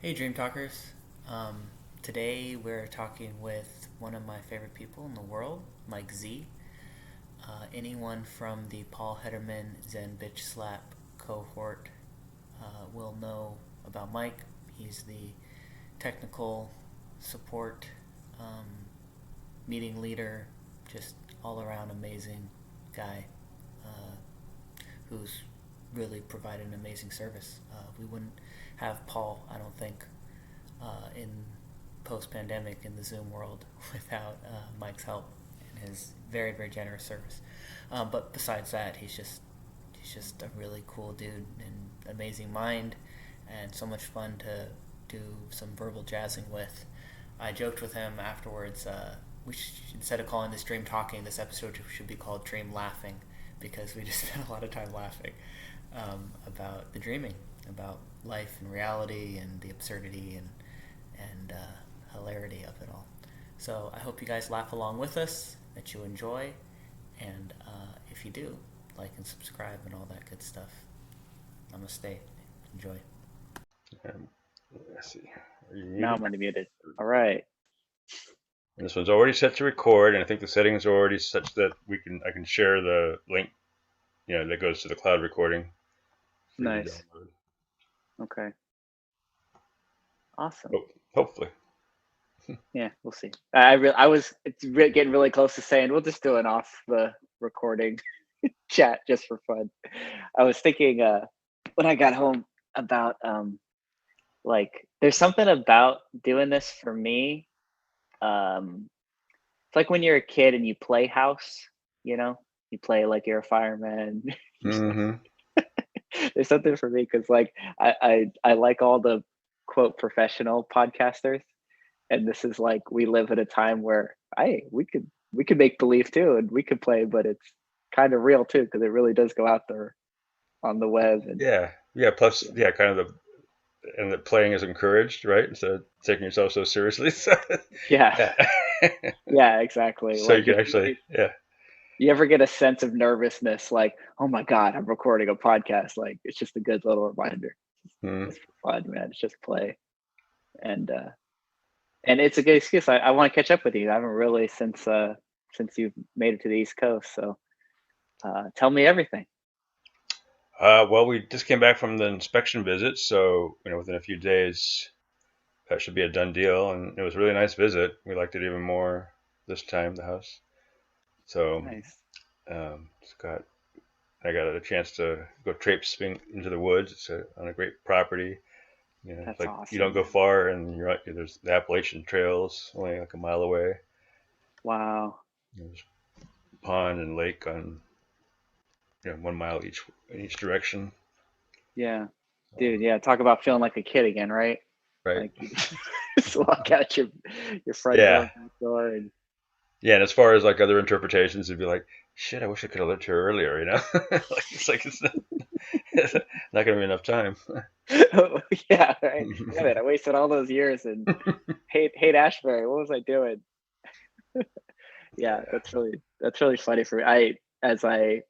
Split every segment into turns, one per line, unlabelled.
Hey, Dream Talkers. Um, Today we're talking with one of my favorite people in the world, Mike Z. Anyone from the Paul Hederman Zen Bitch Slap cohort will know about Mike. He's the technical support um, meeting leader, just all around amazing guy uh, who's really provided an amazing service. We wouldn't have Paul, I don't think, in post-pandemic in the Zoom world without Mike's help and his very very generous service. But besides that, he's just a really cool dude and amazing mind, and so much fun to do some verbal jazzing with. I joked with him afterwards. Instead of calling this Dream Talking, this episode should be called Dream Laughing because we just spent a lot of time laughing about the dreaming, about life and reality and the absurdity and hilarity of it all. So I hope you guys laugh along with us, that you enjoy, and if you do, like and subscribe and all that good stuff. Namaste. Enjoy.
Um, let's see. Are you
Now
muted?
I'm unmuted. All right.
And this one's already set to record, and I think the settings are already such that I can share the link, that goes to the cloud recording for you to
Nice.
download.
Okay. Awesome.
Oh, hopefully.
Yeah, we'll see. I was getting really close to saying we'll just do an off the recording chat just for fun. I was thinking when I got home about like there's something about doing this for me. It's like when you're a kid and you play house, you know, you play like you're a fireman.
Mm-hmm.
There's something for me because like I like all the quote professional podcasters, and this is like we live at a time where I we could make believe too, and we could play, but it's kind of real too because it really does go out there on the web. And
Yeah, yeah. Plus, yeah, kind of and the playing is encouraged, right? Instead of taking yourself so seriously. So,
yeah,
yeah.
yeah, exactly.
So you
Like
can actually, yeah,
you ever get a sense of nervousness, like, oh my god, I'm recording a podcast. Like it's just a good little reminder.
mm,
Just for fun, man. It's just play. And it's a good excuse. I want to catch up with you. I haven't really since you've made it to the East Coast. So tell me everything.
well, we just came back from the inspection visit, so within a few days that should be a done deal. And it was a really nice visit. We liked it even more this time, the house. So
Nice.
it's got I got a chance to go traipsing into the woods. It's on a great property. It's
That's
like you don't
awesome.
go far, and there's the Appalachian Trails only like a mile away.
Wow.
There's pond and lake on 1 mile in each direction.
Yeah. Dude,
Um,
yeah. Talk about feeling like a kid again, right?
right?
Like you just walk out your front door,
Yeah,
back door, and
yeah. And as far as like other interpretations, it'd be like, shit, I wish I could have lived here earlier. It's not, not going to be enough time.
oh, yeah, right. Damn it, I wasted all those years and hate Ashbury. What was I doing? Yeah,
Yeah.
that's really funny for me.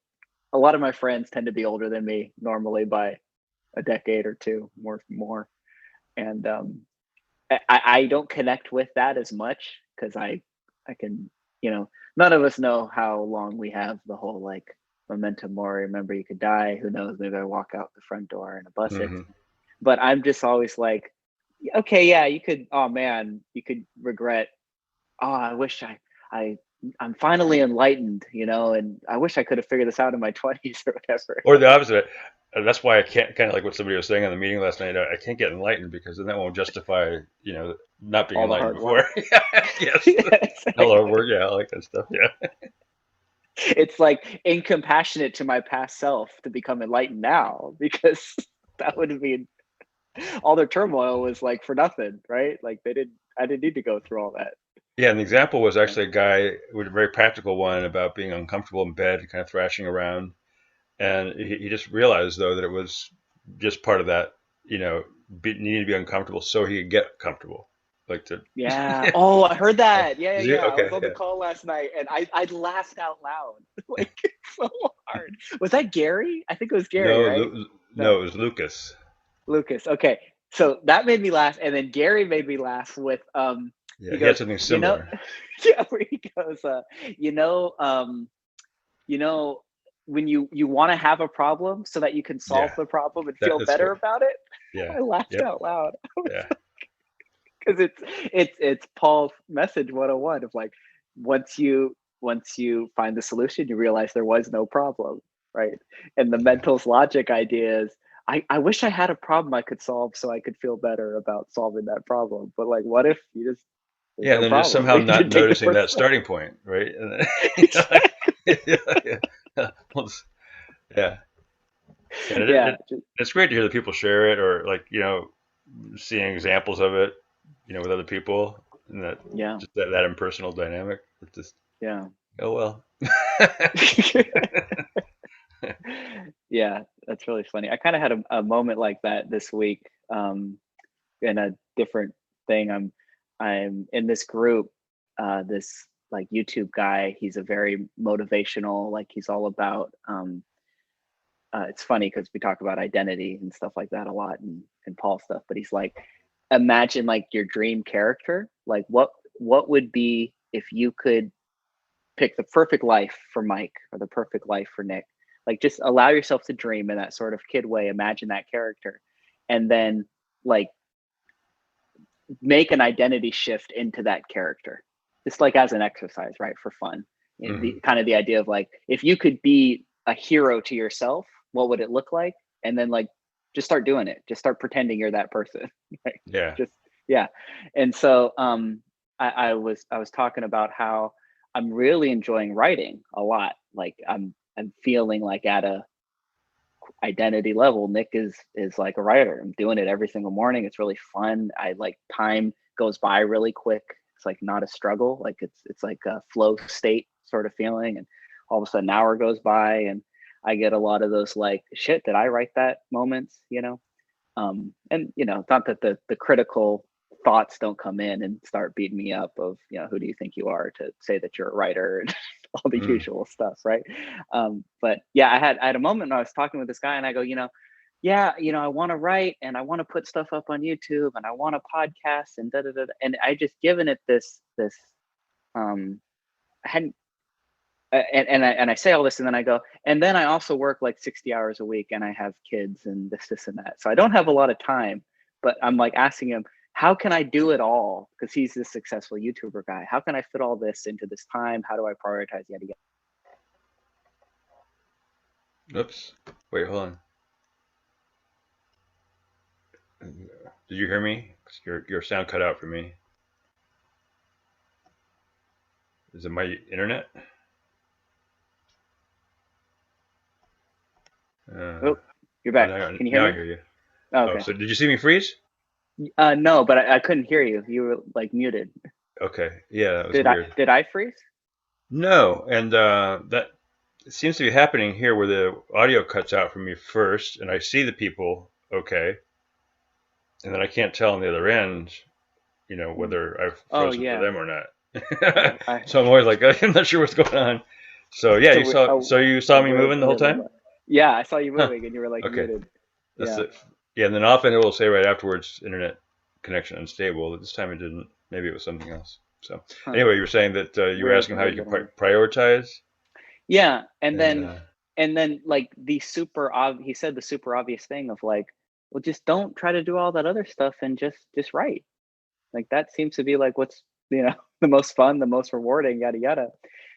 A lot of my friends tend to be older than me normally by a decade or two more. And I don't connect with that as much because I can, you know, none of us know how long we have the whole like memento mori. Remember, you could die. Who knows? Maybe I walk out the front door and a bus hits
Hmm.
me. But I'm just always like, okay, yeah, you could. Oh man, you could regret. Oh, I wish I I'm finally enlightened, you know, and I wish I could have figured this out in my 20s or whatever.
Or the opposite. That's why I can't kind of like what somebody was saying in the meeting last night. I can't get enlightened because then that won't justify, not being
All the
enlightened
hard
before.
work.
Yes,
Yeah,
all our
exactly.
work. Yeah, I like that stuff. Yeah,
It's like incompassionate to my past self to become enlightened now because that would mean all their turmoil was like for nothing, right? Like I didn't need to go through all that.
yeah. And the example was
Yeah.
actually a guy with a very practical one about being uncomfortable in bed, kind of thrashing around, and he just realized though that it was just part of that, needing to be uncomfortable so he could get comfortable, like to.
Yeah. Oh, I heard that. Yeah, yeah,
Is he
yeah. I was
okay?
on the
Yeah.
call last night and I laughed out loud. Like so hard. Was that Gary? I think it was Gary,
No,
right?
No,
No,
it was Lucas.
Lucas. Okay. so that made me laugh, and then Gary made me laugh with
Yeah,
he
he had
goes,
something
you know,
similar.
yeah, where he goes, you know, you know, when you want to have a problem so that you can solve
Yeah,
the problem and feel
that's
better
what.
about it.
Yeah.
I laughed
Yep.
out loud
Yeah.
because it's Paul's message 101 of like, once you find the solution, you realize there was no problem, right? And the
Yeah.
mental's logic idea is, I wish I had a problem I could solve so I could feel better about solving that problem. But like, what if you just, there's
Yeah, and
no
then just
problem?
somehow
You
not
should take it
noticing that
personal.
starting point, right? And then, like,
Exactly.
yeah, yeah, yeah. Well, yeah. And
Yeah.
it's great to hear that people share it, or like, seeing examples of it, with other people, and that
Yeah.
just that impersonal dynamic. It's just,
Yeah.
oh well.
Yeah. That's really funny. I kind of had a moment like that this week, in a different thing. I'm in this group, this like YouTube guy. He's a very motivational, like he's all about it's funny because we talk about identity and stuff like that a lot in Paul stuff, but he's like, imagine like your dream character. Like what would be if you could pick the perfect life for Mike or the perfect life for Nick? Like just allow yourself to dream in that sort of kid way, imagine that character, and then like make an identity shift into that character, just like as an exercise, right? For fun. The
Hmm.
kind of the idea of like, if you could be a hero to yourself, what would it look like? And then like, just start doing it. Just start pretending you're that person. Right?
Yeah.
Just, yeah. And so, I was talking about how I'm really enjoying writing a lot. Like I'm feeling like at a identity level, Nick is like a writer. I'm doing it every single morning. It's really fun. I like, time goes by really quick. It's like not a struggle. Like it's like a flow state sort of feeling. And all of a sudden an hour goes by and I get a lot of those like, shit, did I write that moments, and it's not that the critical thoughts don't come in and start beating me up of, who do you think you are to say that you're a writer and all the
Mm.
usual stuff, right? But yeah, I had a moment when I was talking with this guy and I go, yeah, I want to write and I want to put stuff up on YouTube and I want a podcast and da da da, and I just given it this I hadn't and I say all this and then I go, and then I also work like 60 hours a week and I have kids and this and that. So I don't have a lot of time, but I'm like asking him, how can I do it all? Because he's this successful YouTuber guy. How can I fit all this into this time? How do I prioritize yet again?
Oops. Wait, hold on. Did you hear me? 'Cause your sound cut out for me. Is it my internet? Uh,
Oh, you're
oh,
back.
now,
Can you hear
now I
me?
hear you.
Oh,
Oh,
okay.
so did you see me freeze?
No, but I couldn't hear you. You were like muted.
Okay. Yeah, that was
Did I
weird.
did I freeze?
No, and that seems to be happening here where the audio cuts out for me first, and I see the people okay, and then I can't tell on the other end,
Hmm.
whether I've
Oh
frozen for
yeah.
them or not.
I
So I'm always like, I'm not sure what's going on. So yeah,
it's
you saw,
a,
so you saw
a
me
weird
moving the whole
rhythm.
time?
Yeah, I saw you
Huh.
moving and you were like
Okay.
muted.
That's
Yeah.
it. Yeah, and then often it will say right afterwards, internet connection unstable. This time it didn't. Maybe it was something else. So
Huh.
anyway, you were saying that you were asking how
Weird
you can
little.
prioritize,
Yeah, and
and
then and then like he said the super obvious thing of like, well, just don't try to do all that other stuff and just write. Like that seems to be like what's, the most fun, the most rewarding, yada yada.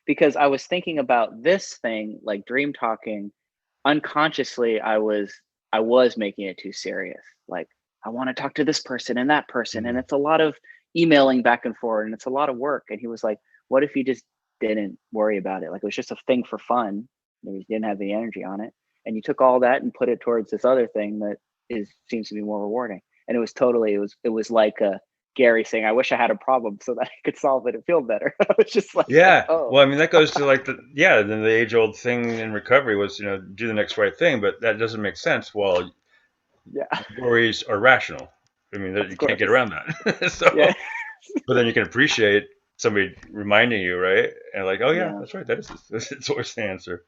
Because I was thinking about this thing, like dream talking, unconsciously I was making it too serious. Like, I want to talk to this person and that person, and
mm,
it's a lot of emailing back and forth and it's a lot of work. And he was like, what if you just didn't worry about it? Like it was just a thing for fun. You didn't have the energy on it. And you took all that and put it towards this other thing that seems to be more rewarding. And it was like a Gary saying, I wish I had a problem so that I could solve it and feel better. I was just like,
yeah.
oh
Well, I mean that goes to like then the age old thing in recovery was do the next right thing, but that doesn't make sense. Well,
yeah,
worries are rational. I mean
of
you can't get
course.
around that.
Yeah.
So, but then you can appreciate somebody reminding you, right? And like, oh yeah,
Yeah.
that's right. That is it's always the answer.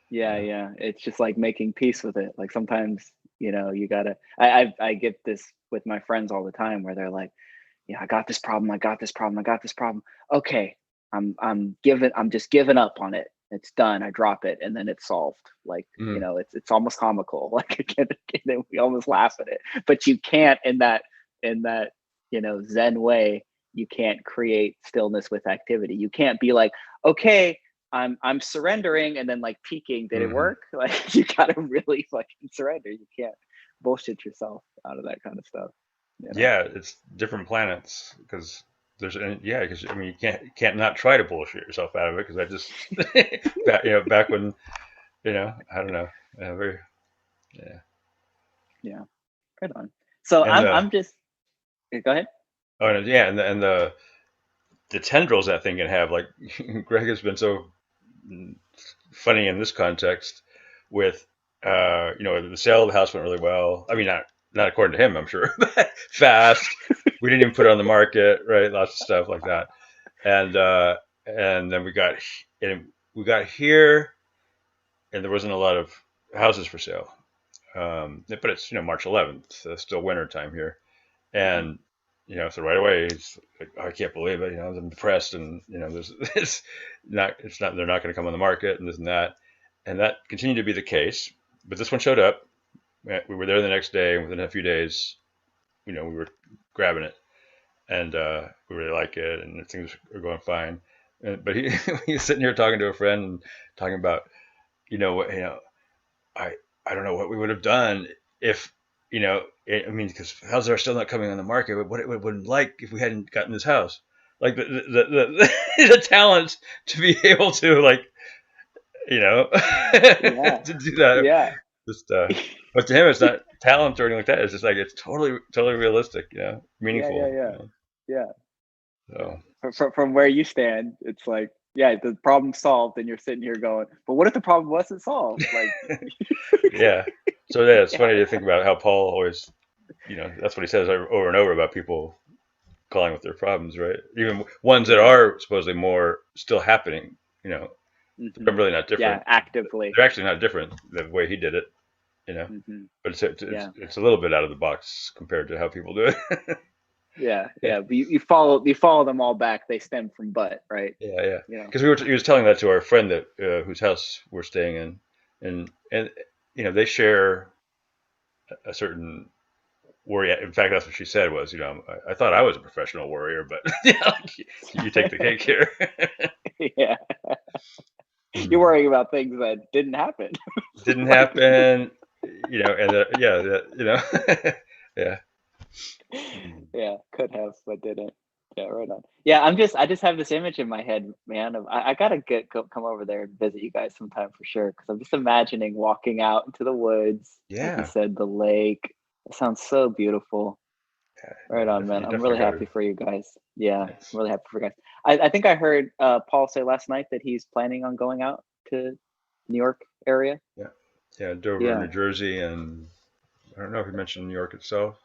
Yeah,
Yeah.
yeah. It's just like making peace with it. Like sometimes, you gotta. I get this. with my friends all the time where they're like, yeah, I got this problem, I got this problem, I got this problem. Okay, I'm just giving up on it. It's done. I drop it, and then it's solved. Like,
Mm.
it's almost comical. Like, again, we almost laugh at it, but you can't in that Zen way. You can't create stillness with activity. You can't be like, okay, I'm surrendering, and then like peeking. Did it
Hmm.
work? Like, you gotta really fucking surrender. You can't bullshit yourself out of that kind of stuff. You know?
Yeah, it's different planets because yeah, because I mean you can't not try to bullshit yourself out of it because I just back when I don't know, very yeah.
Yeah. Right on. So
And
I'm just go ahead.
oh no, yeah, and the tendrils that thing can have, like Greg has been so funny in this context with the sale of the house went really well. I mean, not according to him, I'm sure. Fast. We didn't even put it on the market, right? Lots of stuff like that. And then we got here, and there wasn't a lot of houses for sale. But it's March 11th, so it's still winter time here,
Mhm.
and so right away he's like, oh, I can't believe it. I'm depressed, and there's it's not they're not going to come on the market, and this and that continued to be the case. But this one showed up. We were there the next day, and within a few days, we were grabbing it, and we really like it, and things are going fine. But he's sitting here talking to a friend and talking about what I I don't know what we would have done if I mean, because houses are still not coming on the market. But what it would have been like if we hadn't gotten this house, like the talent to be able to
Yeah.
to do that.
Yeah.
Just but to him, it's not talent or anything like that. It's just like it's totally realistic,
Yeah. Yeah.
meaningful.
Yeah. Yeah. Yeah.
So
From where you stand, it's like, yeah, the problem solved, and you're sitting here going, but what if the problem wasn't solved? Like,
yeah, so yeah, it's
yeah.
funny to think about how Paul always, that's what he says over and over about people calling with their problems, right? Even ones that
Yeah.
are supposedly more still happening, they're
Hmm.
really not different.
Yeah. Actively.
They're actually not different the way he did it.
Hmm.
But it's
Yeah.
it's a little bit out of the box compared to how people do it.
Yeah.
Yeah,
Yeah. But you follow them all back. They stem from butt, right?
yeah, yeah.
You know.
Because he was telling that to our friend that whose house we're staying in, and they share a certain worry. In fact, that's what she said was, I thought I was a professional worrier, but you take the cake here.
Yeah. You're
Mm.
worrying about things that didn't happen.
Didn't
Like,
happen, and yeah. Mm.
yeah, could have, but didn't. Yeah, right on. Yeah, I just have this image in my head, man. Of I gotta come over there and visit you guys sometime for sure. Because I'm just imagining walking out into the woods, like you
Yeah,
said, the lake. It sounds so beautiful. Right on, man.
you
I'm
definitely
really
got to.
happy for you guys. Yeah, I'm
Yes.
really happy for you guys. I think I heard Paul say last night that he's planning on going out to New York area.
Yeah, yeah, Dover,
Yeah,
New Jersey, and I don't know if he mentioned New York itself,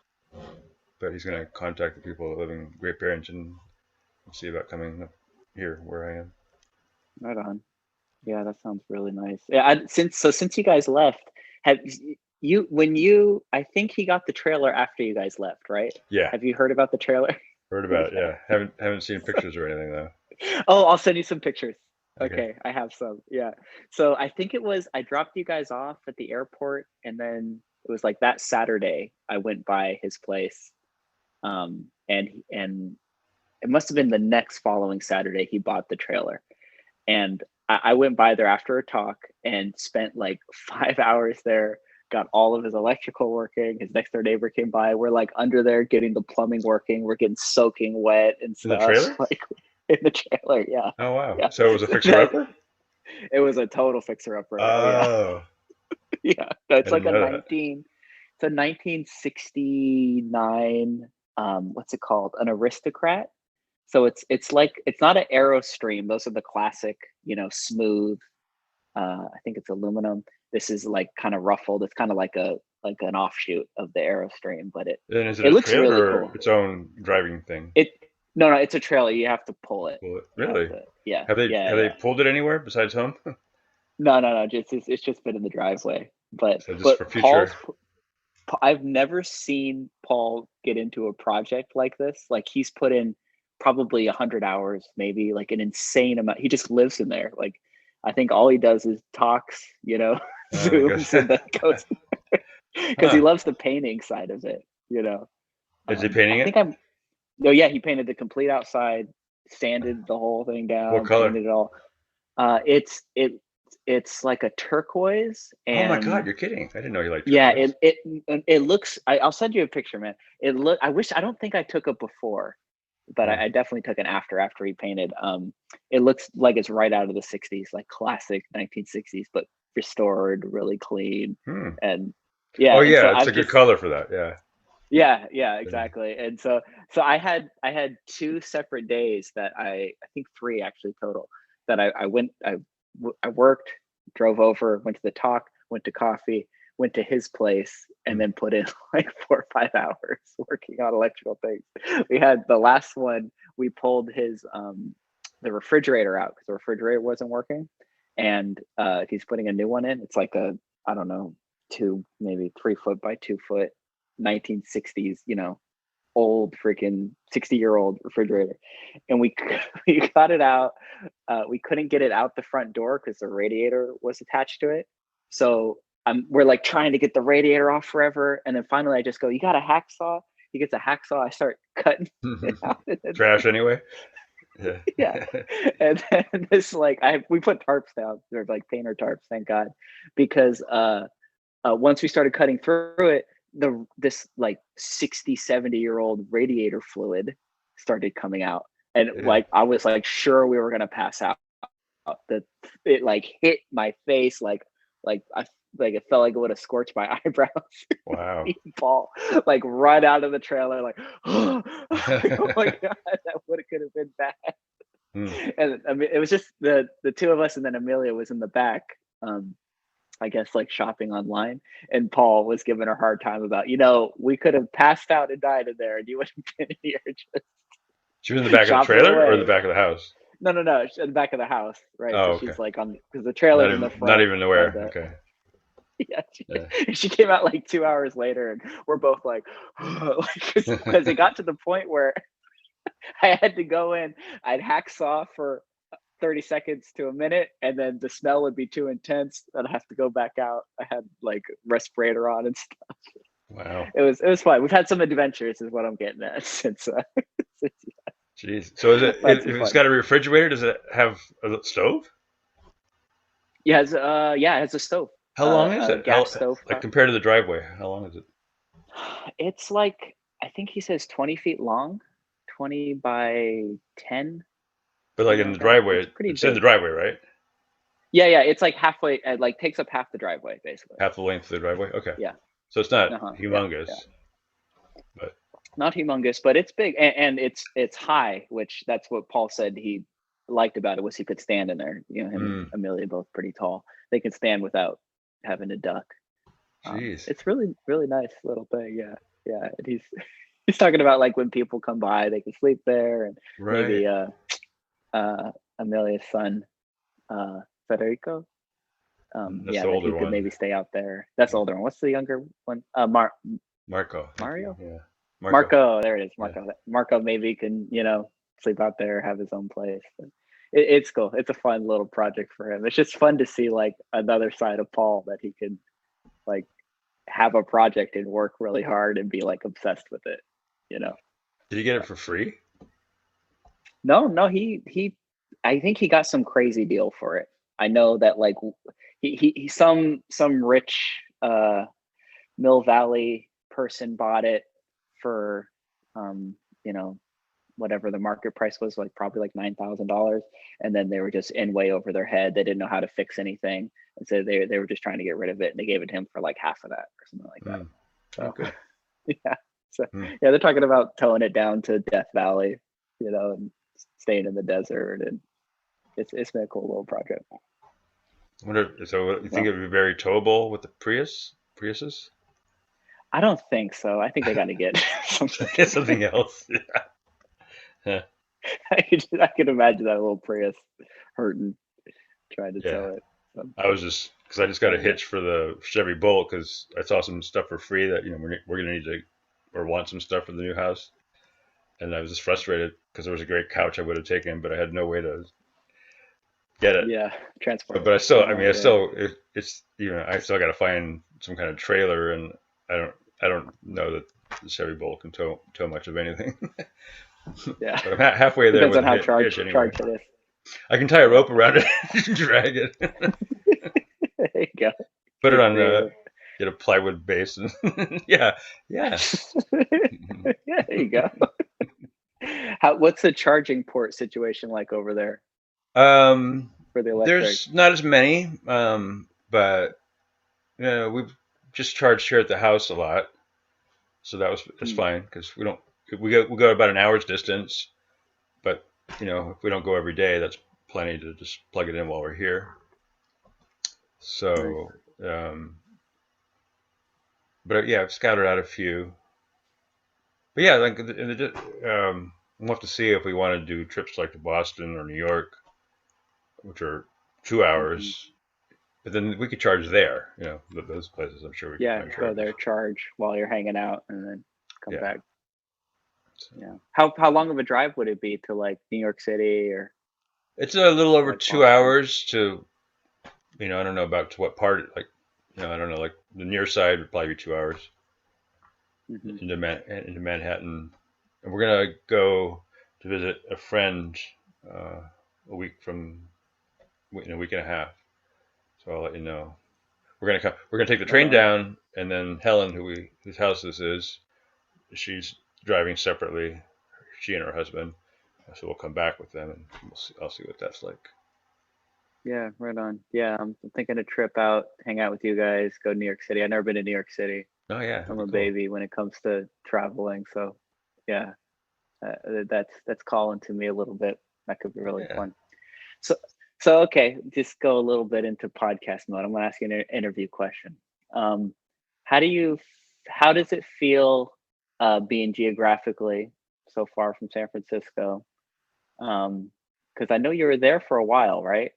but he's going to contact the people living in Great Barrington and see about coming up here where I am.
right on. Yeah, that sounds really nice. Yeah, since you guys left, have you when you I think he got the trailer after you guys left, right?
Yeah,
Have you heard about the trailer?
heard about it.
Yeah.
Yeah, haven't seen pictures or anything though.
Oh, I'll send you some pictures.
Okay.
Okay, I have some. Yeah. So I think I dropped you guys off at the airport, and then it was like that Saturday I went by his place. And it must have been the next following Saturday he bought the trailer. And I went by there after a talk and spent like 5 hours there, got all of his electrical working. His next door neighbor came by. We're like under there getting the plumbing working. We're getting soaking wet and
In the
stuff,
trailer?
like in the trailer. Yeah.
Oh wow.
Yeah.
So it was a fixer upper?
It was a total fixer upper. Oh yeah.
Oh,
Yeah. No,
I
it's
didn't
like
know that.
it's a 1969, what's it called? An aristocrat. So it's like it's not an Aerostream. Those are the classic, smooth. I think it's aluminum. This is like kind of ruffled. It's kind of like an offshoot of the Aerostream, but it
Then is it
it
a
looks
trailer
really
or
cool.
its own driving thing?
It No, it's a trailer. You have to pull it.
Well,
You have
really?
to, yeah,
Have they
yeah,
have they
yeah.
pulled it anywhere besides home?
No, no, no. Just it's just been in the driveway. But
So just
but
for
Paul's
future.
I've never seen Paul get into a project like this. Like he's put in probably 100 hours, maybe like an insane amount. He just lives in there. Like I think all he does is talks,
Oh my gosh.
Zooms, and then goes because he
Huh.
loves the painting side of it.
Is he painting
I
it?
think I'm. No, yeah, he painted the complete outside, sanded the whole thing
What
down,
color?
painted it all. It's like a turquoise,
Oh my God,
and
you're kidding. I didn't know you liked
yeah,
turquoise.
it looks. I'll send you a picture, man. I wish. I don't think I took it before, but
Huh.
I definitely took an after he painted. It looks like it's right out of the '60s, like classic 1960s, but restored, really clean,
Hmm.
and
Oh
yeah. And so
yeah, it's a
I've
good
just
color for that. Yeah.
yeah,
Yeah.
exactly. And so I had two separate days that I think three actually total that I worked, drove over, went to the talk, went to coffee, went to his place, and
Hmm.
then put in like 4 or 5 hours working on electrical things. We had the last one, we pulled his the refrigerator out because the refrigerator wasn't working, and he's putting a new one in. It's like a, I don't know, maybe 3 foot by 2 foot 1960s, old freaking 60-year-old refrigerator. And we got it out. We couldn't get it out the front door because the radiator was attached to it. So we're like trying to get the radiator off forever. And then finally I just go, "You got a hacksaw?" He gets a hacksaw. I start cutting it out.
Trash anyway. Yeah.
Yeah. And then this, like, we put tarps down. They're like painter tarps, thank God. Because once we started cutting through it, this like 60-70-year-old radiator fluid started coming out, and
Yeah.
like I was like sure we were gonna pass out. That it like hit my face, I like it felt like it would have scorched my eyebrows.
Wow.
Paul like run out of the trailer like, oh my god, that would have could have been bad.
Hmm.
And I mean, it was just the two of us, and then Amelia was in the back. I guess like shopping online, and Paul was giving her a hard time about, we could have passed out and died in there, and you would have been here
She was in the
just
back of the
shopping
trailer or the
away.
back of the house?
No, she's in the back of the house, right? So
Oh, okay.
she's like on, because the
Not
trailer's in the
even not
front
even
of
aware.
the.
Okay.
Yeah,
Yeah.
she came out like 2 hours later, and we're both like, because it got to the point where I had to go in. I'd hacksaw for 30 seconds to a minute, and then the smell would be too intense. I'd have to go back out. I had like respirator on and stuff.
Wow.
It was fun. We've had some adventures, is what I'm getting at, since
Jeez. So is it
had
if
some
it's
fun.
got a refrigerator, does it have a stove?
Yeah, it has a stove,
How long is
a
it?
gas stove
Like
top.
compared to the driveway, how long is it?
It's like, I think he says 20 feet long, 20 by 10,
But like
something
in the
like that.
driveway,
It's pretty
it's in the
big.
driveway, right?
Yeah, it's like halfway. It like takes up half the driveway, basically.
Half the length of the driveway. Okay.
Yeah.
So it's not
Yeah.
humongous, but
Not humongous, but it's big, and it's high, which that's what Paul said he liked about it, was he could stand in there. Him and
mm,
Amelia both pretty tall. They can stand without having to duck.
jeez.
It's really really nice little thing. Yeah, yeah. And he's talking about like when people come by, they can sleep there, and
Right.
maybe Amelia's son, Federico.
That's
Yeah,
the
that he
older
could
one.
maybe stay out there. That's the older one. What's the younger one?
Marco, I think.
Mario.
Yeah. Marco.
Marco, there it is.
Yeah.
Marco maybe can, sleep out there, have his own place. It's cool. It's a fun little project for him. It's just fun to see like another side of Paul, that he can like have a project and work really hard and be like obsessed with it. You know.
Did you get it for free?
No, I think he got some crazy deal for it. I know that like he some rich Mill Valley person bought it for you know whatever the market price was, like probably like $9,000, and then they were just in way over their head. They didn't know how to fix anything, and so they were just trying to get rid of it, and they gave it to him for like half of that or something like that.
Mm. Oh,
So
good.
yeah, so
Mm.
yeah, they're talking about towing it down to Death Valley, and staying in the desert, and it's been a cool little project.
I wonder. So you think
So
it would be very towable with the Priuses?
I don't think so. I think they got to get something.
Get something else. Yeah.
I could imagine that little Prius hurting trying to
Yeah.
tow it.
I was just because I just got a hitch for the Chevy Bolt because I saw some stuff for free that we're gonna need to or want some stuff for the new house, and I was just frustrated because there was a great couch I would have taken, but I had no way to get it.
Yeah, transport.
But I still, I mean, I
Yeah,
still, it's I still got to find some kind of trailer, and I don't know that the Chevy Bolt can tow much of anything.
yeah.
But I'm halfway there
Depends
with
on
a
how
hitch anyway.
charged it is.
I can tie a
Yeah.
rope around it and drag it.
There you go.
Put it
Pretty
on
creative.
get a plywood base, and yeah,
Yeah, there you go. What's the charging port situation like over there for the electric?
There's not as many, but we've just charged here at the house a lot, so that's fine because we go about an hour's distance, but if we don't go every day, that's plenty to just plug it in while we're here.
Nice.
So, but yeah, I've scouted out a few. But yeah, like we'll have to see if we want to do trips like to Boston or New York, which are 2 hours. But then we could charge there. Those places I'm sure we could
Yeah,
find
go
chargers.
there, charge while you're hanging out, and then come
Yeah.
back.
So
Yeah. How long of a drive would it be to like New York City or
it's a little over
like
2 hours to, I don't know about to what part, like, I don't know, like the near side would probably be 2 hours
Mm-hmm.
into Manhattan. And we're going to go to visit a friend a week in a week and a half. So I'll let you know. We're gonna take the train down, and then Helen, whose house this is, she's driving separately, she and her husband. So we'll come back with them, and I'll see what that's like.
Yeah, right on. Yeah, I'm thinking a trip out, hang out with you guys, go to New York City. I've never been to New York City.
Oh yeah,
I'm
that'd
a
be cool.
baby when it comes to traveling, so yeah, that's calling to me a little bit. That could be really
Yeah.
fun. So okay, just go a little bit into podcast mode. I'm gonna ask you an interview question. How does it feel being geographically so far from San Francisco? Because I know you were there for a while, right?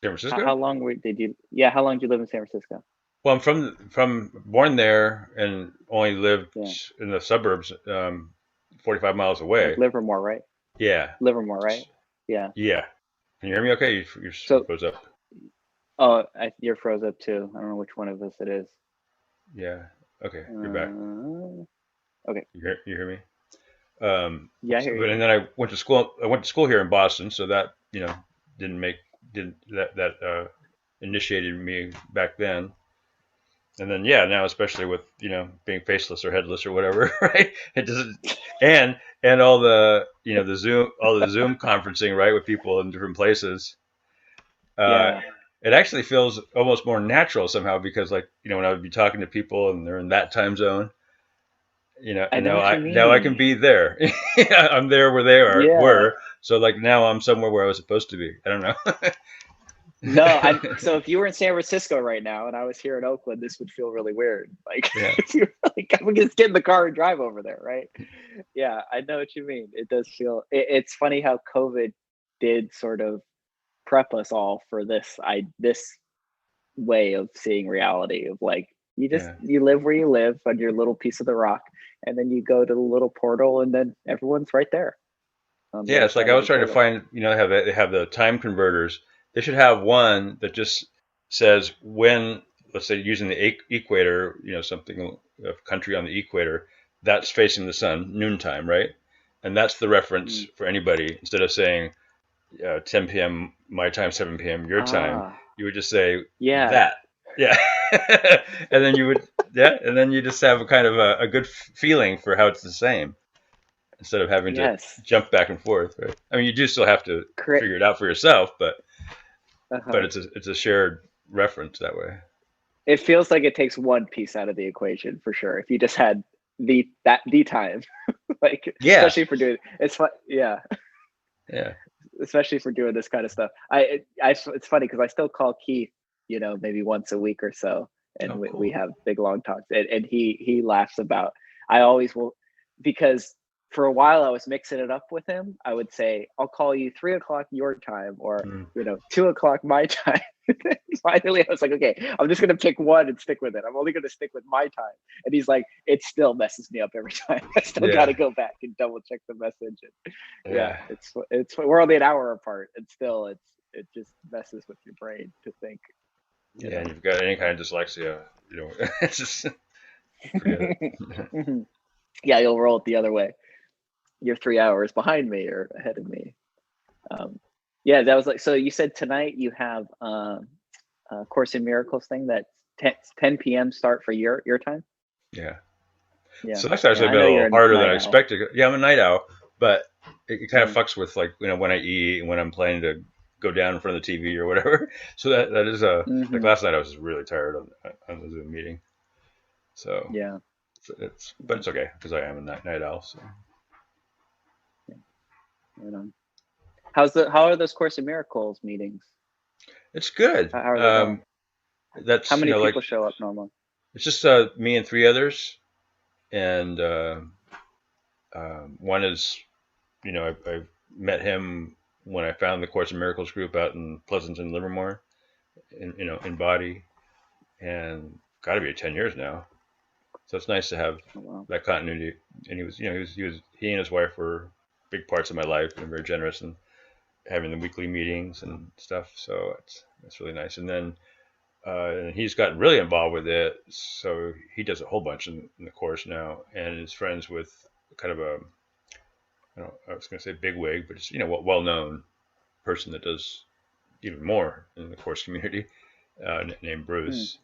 San Francisco?
How long did you? Yeah, how long did you live in San Francisco?
Well, I'm from born there and only lived in the suburbs, 45 miles away.
Like Livermore, right?
Yeah.
Livermore, right? Yeah.
Yeah. Can you hear me? Okay, you froze up.
Oh, you're froze up too. I don't know which one of us it is.
Yeah. Okay, you're back.
Okay.
You hear me?
Yeah, I hear you.
And then I went to school. I went to school here in Boston, so that initiated me back then. And then now especially with being faceless or headless or whatever, right? It doesn't and all the the Zoom conferencing, right, with people in different places. It actually feels almost more natural somehow because when I would be talking to people and they're in that time zone,
I know what you mean.
now I can be there. I'm there where they were. So now I'm somewhere where I was supposed to be. I don't know.
No, so if you were in San Francisco right now and I was here in Oakland, this would feel really weird. If you're I'm gonna just get in the car and drive over there, right? Yeah, I know what you mean. It does feel. It's funny how COVID did sort of prep us all for this way of seeing reality of you live where you live on your little piece of the rock, and then you go to the little portal, and then everyone's right there.
It's like I was trying to find. They have the time converters. They should have one that just says when, let's say, using the equator, something a country on the equator that's facing the sun, noontime, right? And that's the reference for anybody. Instead of saying 10 p.m. my time, 7 p.m. your time, you would just say that. Yeah. And then and then you just have a kind of a good feeling for how it's the same instead of having to jump back and forth, right? I mean, you do still have to figure it out for yourself, but it's a shared reference that way.
It feels like it takes one piece out of the equation for sure. If you just had the time, especially for doing it's fun, yeah, especially for doing this kind of stuff. It's funny because I still call Keith, maybe once a week or so, and we have big long talks, and he laughs about. I always will because. For a while, I was mixing it up with him. I would say, I'll call you 3 o'clock your time or, 2 o'clock my time. Finally, I was like, okay, I'm just gonna pick one and stick with it. I'm only gonna stick with my time. And he's like, it still messes me up every time. I still got
Yeah,
to go back and double check the message. And yeah,
yeah,
it's we're only an hour apart, and still it just messes with your brain to think, you
yeah.
know.
And you've got any kind of dyslexia, it's just forget it.
Mhm. Yeah, you'll roll it the other way. You're 3 hours behind me or ahead of me. Um, yeah, that was like, so you said tonight you have a Course in Miracles thing that's 10 p.m. start for your time.
Yeah.
Yeah,
So that's
yeah,
actually
I
been a
know you're
little
a
harder than
night
I
owl.
expected. Yeah, I'm a night owl, but it kind of
Yeah.
fucks with like when I eat and when I'm planning to go down in front of the TV or whatever. So that is a like
Hmm.
last night I was really tired on the Zoom meeting. So
Yeah.
but
Yeah.
it's okay because I am a night owl. So
Yeah. Right on. How are those Course in Miracles meetings?
it's good.
How are they going? How
That's
many
like
people show up normally?
it's just me and three others, and one is I met him when I found the Course in Miracles group out in Pleasanton, Livermore, in Body, and got to be 10 years now. So it's nice to have
Oh, wow.
that continuity. And he and his wife were big parts of my life and very generous and having the weekly meetings and stuff. So it's really nice. And then and he's gotten really involved with it. So he does a whole bunch in the course now, and is friends with kind of a I was going to say big wig, but it's well known person that does even more in the course community, named
Hmm.
Bruce.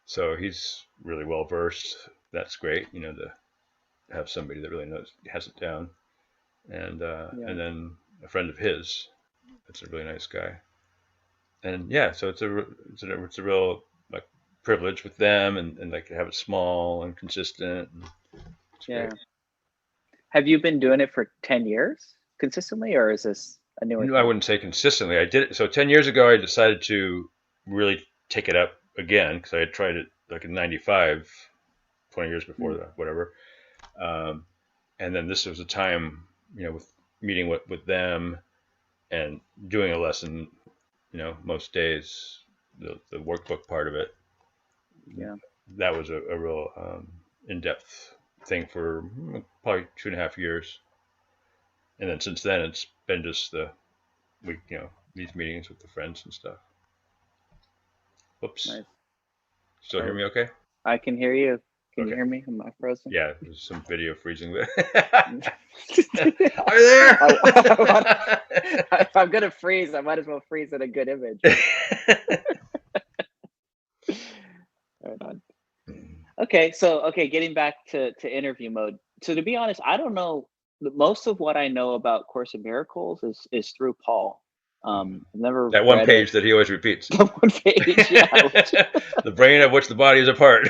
So he's really well versed. That's great, to have somebody that really has it down.
Yeah.
And then a friend of his, that's a really nice guy. And yeah, so it's a real like privilege with them, and like to have it small and consistent. And it's great.
Yeah. Have you been doing it for 10 years consistently, or is this a newer
I
thing?
wouldn't say consistently. I did it. So 10 years ago, I decided to really take it up again because I had tried it like in 95, 20 years before
Hmm.
that, whatever. Um, and then this was a time, with meeting with them and doing a lesson, most days, the workbook part of it,
Yeah.
that was a real in-depth thing for probably 2.5 years. And then since then, it's been just these meetings with the friends and stuff. Whoops.
Nice.
Still hear
Oh,
me okay?
I can hear you. Can you
Okay.
hear me? Am I frozen?
Yeah, there's some video freezing there. Are you
I
there?
if I'm gonna freeze, I might as well freeze in a good image. Right on. Okay, so getting back to interview mode. So to be honest, I don't know. Most of what I know about Course in Miracles is through Paul. I've never
That one
read it.
page that he always repeats.
The one page, yeah,
The brain of which the body is a part.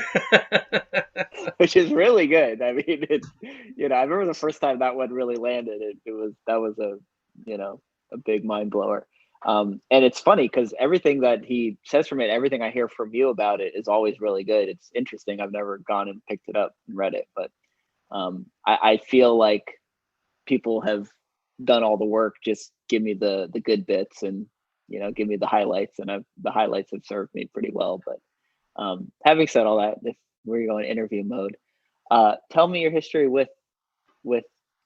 which is really good. I mean, I remember the first time that one really landed. That was a a big mind blower. And it's funny because everything that he says from it, everything I hear from you about it is always really good. It's interesting. I've never gone and picked it up and read it, but I feel like people have done all the work. Just give me the good bits and give me the highlights, and the highlights have served me pretty well. But having said all that, if we're going interview mode, tell me your history with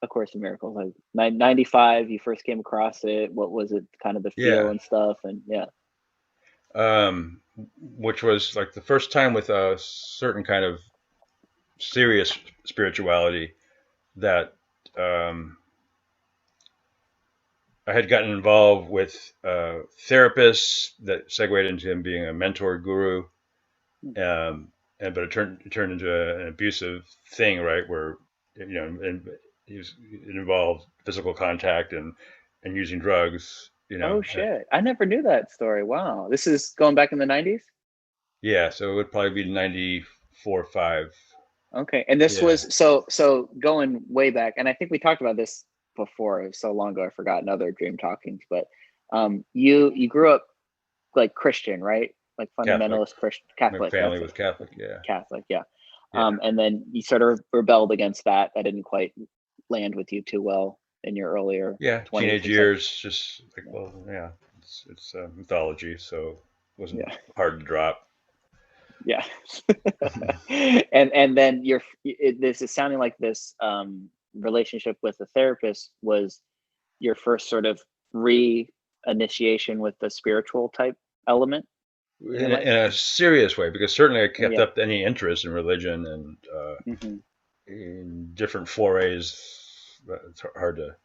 A Course in Miracles. Like 95, you first came across it. What was it? Kind of the feel
Yeah.
and stuff, and yeah.
Um, which was like the first time with a certain kind of serious spirituality that um, I had gotten involved with therapists that segued into him being a mentor guru. But it turned into an abusive thing, right? Where and it involved physical contact and using drugs.
Oh shit! I never knew that story. Wow, this is going back in the 90s.
Yeah, so it would probably be 94, 5.
Okay, and this
Yeah,
was so going way back, and I think we talked about this before. It was so long ago, I forgot another dream talkings. But you grew up like Christian, right? Like
Catholic.
fundamentalist Christian,
My
Catholic.
family
That's it.
was Catholic. Yeah,
Catholic, yeah.
yeah,
And then you sort of rebelled against that. That didn't quite land with you too well in your earlier
yeah.
20s
Teenage
and such.
years, just like, well, yeah, it's mythology. So wasn't
Yeah.
hard to drop.
Yeah. And then this is sounding like this relationship with the therapist was your first sort of re-initiation with the spiritual type element in your life.
In a serious way, because certainly I kept
Yeah.
up any interest in religion and
Hmm.
in different forays. It's hard to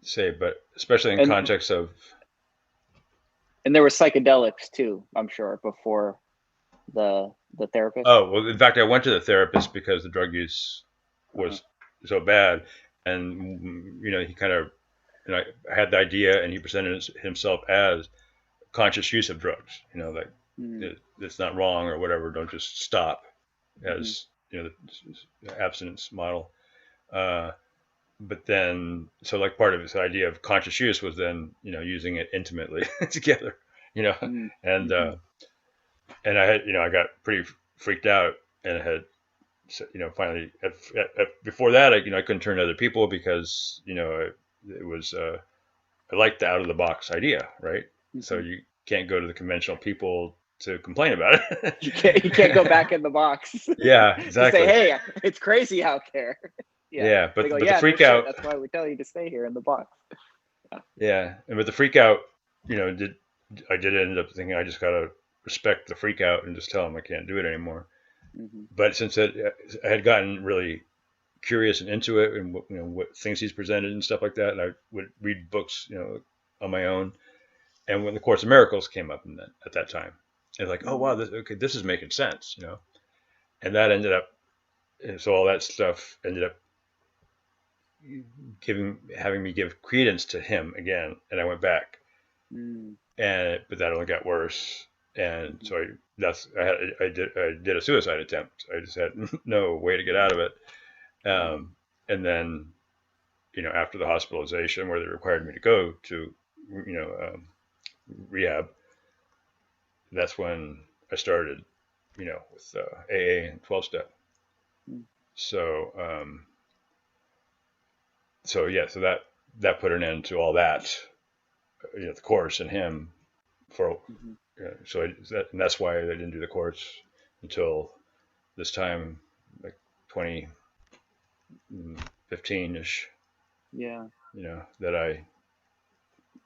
say, but especially in
and
context of,
and there were psychedelics too, I'm sure, before the therapist.
oh, well, in fact, I went to the therapist because the drug use
Uh-huh.
was so bad. And, he kind of, I had the idea and he presented himself as conscious use of drugs, like
Mm-hmm.
it's not wrong or whatever. Don't just stop
Mm-hmm.
as, the abstinence model. Uh, but then, so like part of this idea of conscious use was then, using it intimately together, you know, and,
Mm-hmm.
and I had, I got pretty freaked out and I had, so, finally before that, I couldn't turn to other people because, it was, I liked the out of the box idea, right? So
Mm-hmm.
you can't go to the conventional people to complain about it.
You can't go back in the box
Yeah,
to say,
exactly.
hey, it's crazy out there. Yeah.
Yeah,
They go,
but the
yeah, no
freak
shit.
out,
That's why we tell you to stay here in the box. Yeah.
yeah, and with the freak out, did I did end up thinking I just gotta respect the freak out and just tell them I can't do it anymore.
Mm-hmm.
But since I had gotten really curious and into it, and what things he's presented and stuff like that, and I would read books, on my own. And when the Course of Miracles came up at that time, it's like, oh wow, this is making sense, and that ended up, and so all that stuff ended up having me give credence to him again, and I went back,
Mm-hmm.
and but that only got worse, and so I did a suicide attempt. I just had no way to get out of it,
Wow.
and then after the hospitalization where they required me to go to rehab, that's when I started, with AA and 12-step. So yeah, so that put an end to all that, the course and him for
Mm-hmm.
so and that's why I didn't do the course until this time, like 2015 ish.
Yeah.
That I,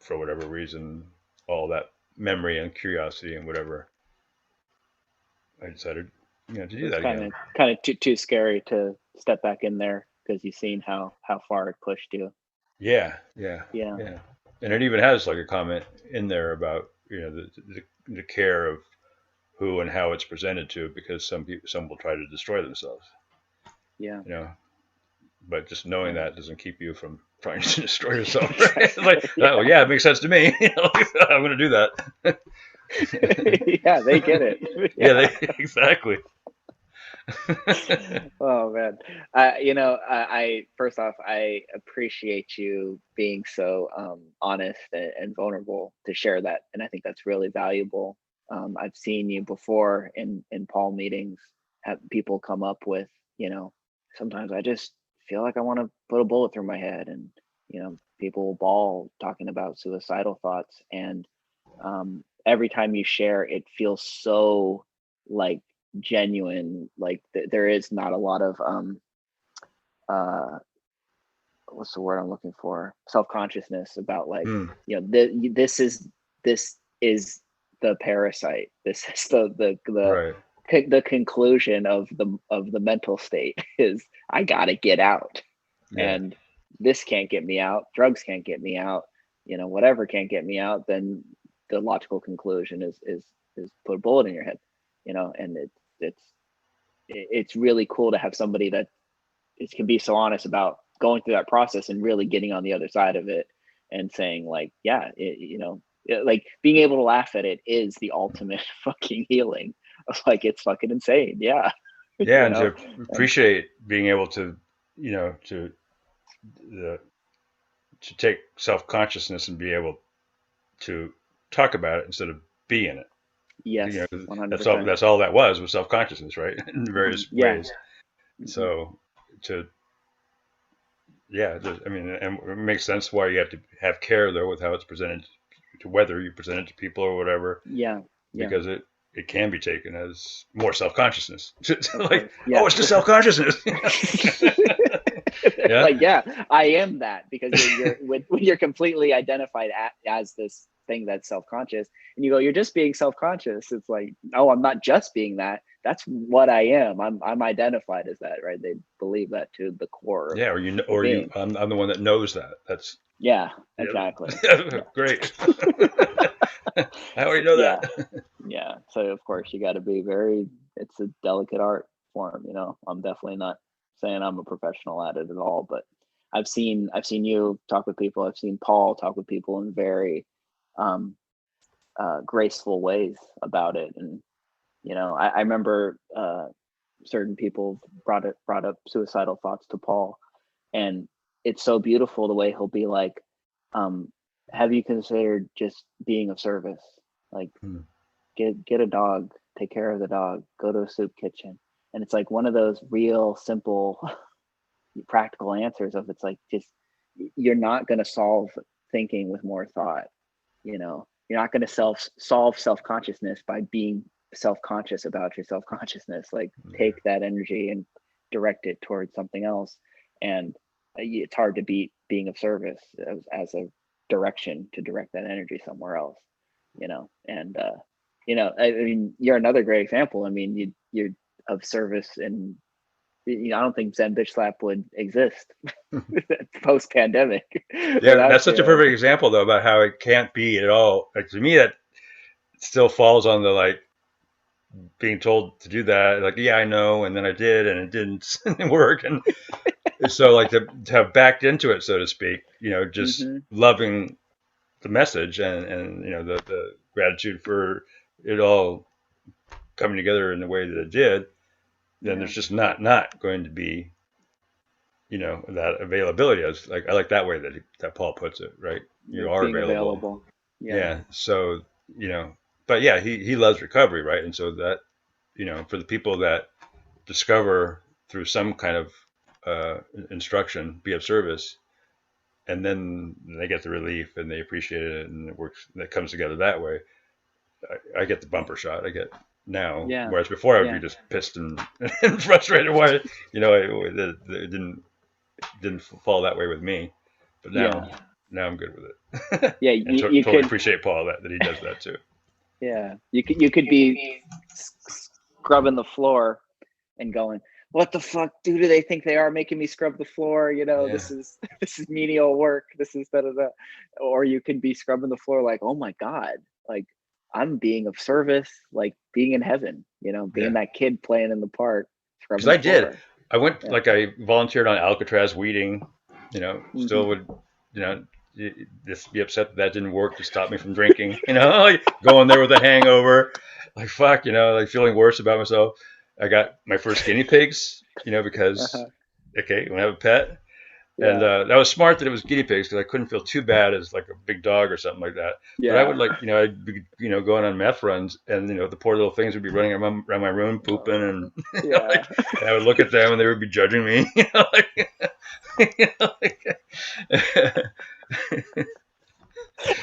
for whatever reason, all that memory and curiosity and whatever, I decided, to
It
do
was
that again.
kind of too scary to step back in there because you've seen how far it pushed you.
Yeah, yeah,
Yeah.
yeah. And it even has like a comment in there about the care of who and how it's presented to, because some will try to destroy themselves,
Yeah.
you know. But just knowing
Yeah.
that doesn't keep you from trying to destroy yourself, right? It's like, oh
Yeah.
yeah, it makes sense to me. I'm going to do that.
Yeah, they get it.
Yeah,
Yeah.
exactly.
Oh man. I first off, I appreciate you being so honest and vulnerable to share that, and I think that's really valuable. I've seen you before in Paul meetings have people come up with, you know, sometimes I just feel like I want to put a bullet through my head, and people will bawl talking about suicidal thoughts, and every time you share, it feels so like genuine. Like there is not a lot of uh what's the word I'm looking for, self-consciousness about like,
Mm,
this is the parasite, this is
right.
the conclusion of the mental state is I gotta get out,
Yeah.
and this can't get me out, drugs can't get me out, whatever can't get me out, then the logical conclusion is put a bullet in your head, and it's it's really cool to have somebody that can be so honest about going through that process and really getting on the other side of it and saying like, yeah, like being able to laugh at it is the ultimate fucking healing. Like it's fucking insane. Yeah.
Yeah,
you
and
know
to
and
appreciate being able to, to the to take self consciousness and be able to talk about it instead of be in it.
yes,
You know, that's all.
100%.
That's all that was self consciousness, right? In various
Yeah.
ways.
Hmm.
So to yeah, I mean, and it makes sense why you have to have care though with how it's presented, to whether you present it to people or whatever.
Yeah. Yeah.
because it can be taken as more self-consciousness.
Of
Like,
course.
oh,
Yeah.
it's just self-consciousness. Yeah.
Like, yeah, I am that, because when you're completely identified as this thing that's self-conscious, and you go, you're just being self-conscious. It's like, oh, I'm not just being that. That's what I am. I'm identified as that, right? They believe that to the core
Yeah.
of being.
I'm the one that knows that. That's,
Yeah, exactly.
yeah.
Yeah.
Great. I already know
Yeah.
that.
Yeah. So of course you got to be very, it's a delicate art form, I'm definitely not saying I'm a professional at it at all, but I've seen you talk with people. I've seen Paul talk with people in very um graceful ways about it. And I remember certain people brought up suicidal thoughts to Paul, and it's so beautiful the way he'll be like, um have you considered just being of service? Like,
Hmm.
get a dog, take care of the dog, go to a soup kitchen. And it's like one of those real simple practical answers of, it's like, just, you're not going to solve thinking with more thought. You're not going to solve self-consciousness by being self-conscious about your self-consciousness. Like,
Yeah.
take that energy and direct it towards something else. And it's hard to beat being of service as a direction to direct that energy somewhere else. And I mean, you're another great example. I mean, you're of service, and I don't think Zen Bitch Slap would exist post pandemic
Yeah,
without
that's such a
you.
perfect example though about how it can't be at all. Like to me, that still falls on the like being told to do that. Like, yeah, I know, and then I did, and it didn't work. And so, like to have backed into it, so to speak, just
Mm-hmm.
loving the message and the gratitude for it all coming together in the way that it did. Then
Yeah,
there's just not going to be that availability. I like that way that Paul puts it. Right, you
like
are
being
available.
available. Yeah,
Yeah. So, but yeah, he loves recovery, right? And so that, for the people that discover through some kind of instruction, be of service, and then they get the relief and they appreciate it and it works, and it comes together that way. I get the bumper shot. I get now,
yeah,
whereas before I would be
yeah,
just pissed and, and frustrated why, it didn't fall that way with me. But
yeah,
now I'm good with it.
yeah.
And
You
totally
could,
appreciate Paul that he does that too.
yeah, you could be scrubbing the floor and going, what the fuck do they think they are, making me scrub the floor?
Yeah.
This is this is menial work. This is da da da. Or you can be scrubbing the floor like, oh my god, like, I'm being of service, like being in heaven. Being
Yeah.
that kid playing in the park,
Because
scrubbing
I
the
did.
floor.
I went,
Yeah.
like, I volunteered on Alcatraz weeding,
Mm-hmm.
still would, you know, just be upset that didn't work to stop me from drinking, like going there with a hangover, like fuck, like feeling worse about myself. I got my first guinea pigs, because,
Uh-huh.
okay, you want to have a pet? And
Yeah.
that was smart that it was guinea pigs because I couldn't feel too bad as like a big dog or something like that. But I would
Yeah.
like, I'd be, going on meth runs, and the poor little things would be running around my room pooping, and
Yeah.
and I would look at them and they would be judging me, like,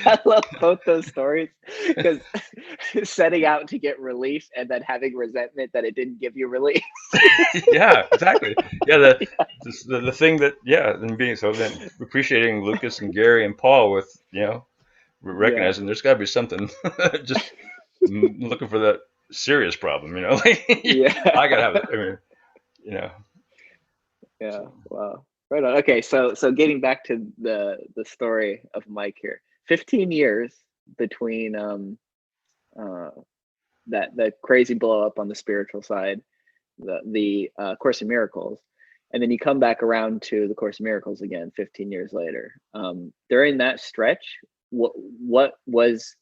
I love both those stories, because setting out to get relief and then having resentment that it didn't give you relief.
yeah, exactly, yeah, the thing that, yeah, and being so then appreciating Lucas and Gary and Paul with
Yeah.
recognizing there's got to be something, just looking for that serious problem, like,
Yeah.
I gotta have it. I mean, you know,
Yeah.
so
Wow. Right on. Okay, so getting back to the story of Mike here. 15 years between uh that crazy blow up on the spiritual side, the Course in Miracles, and then you come back around to the Course in Miracles again 15 years later. During that stretch, what was,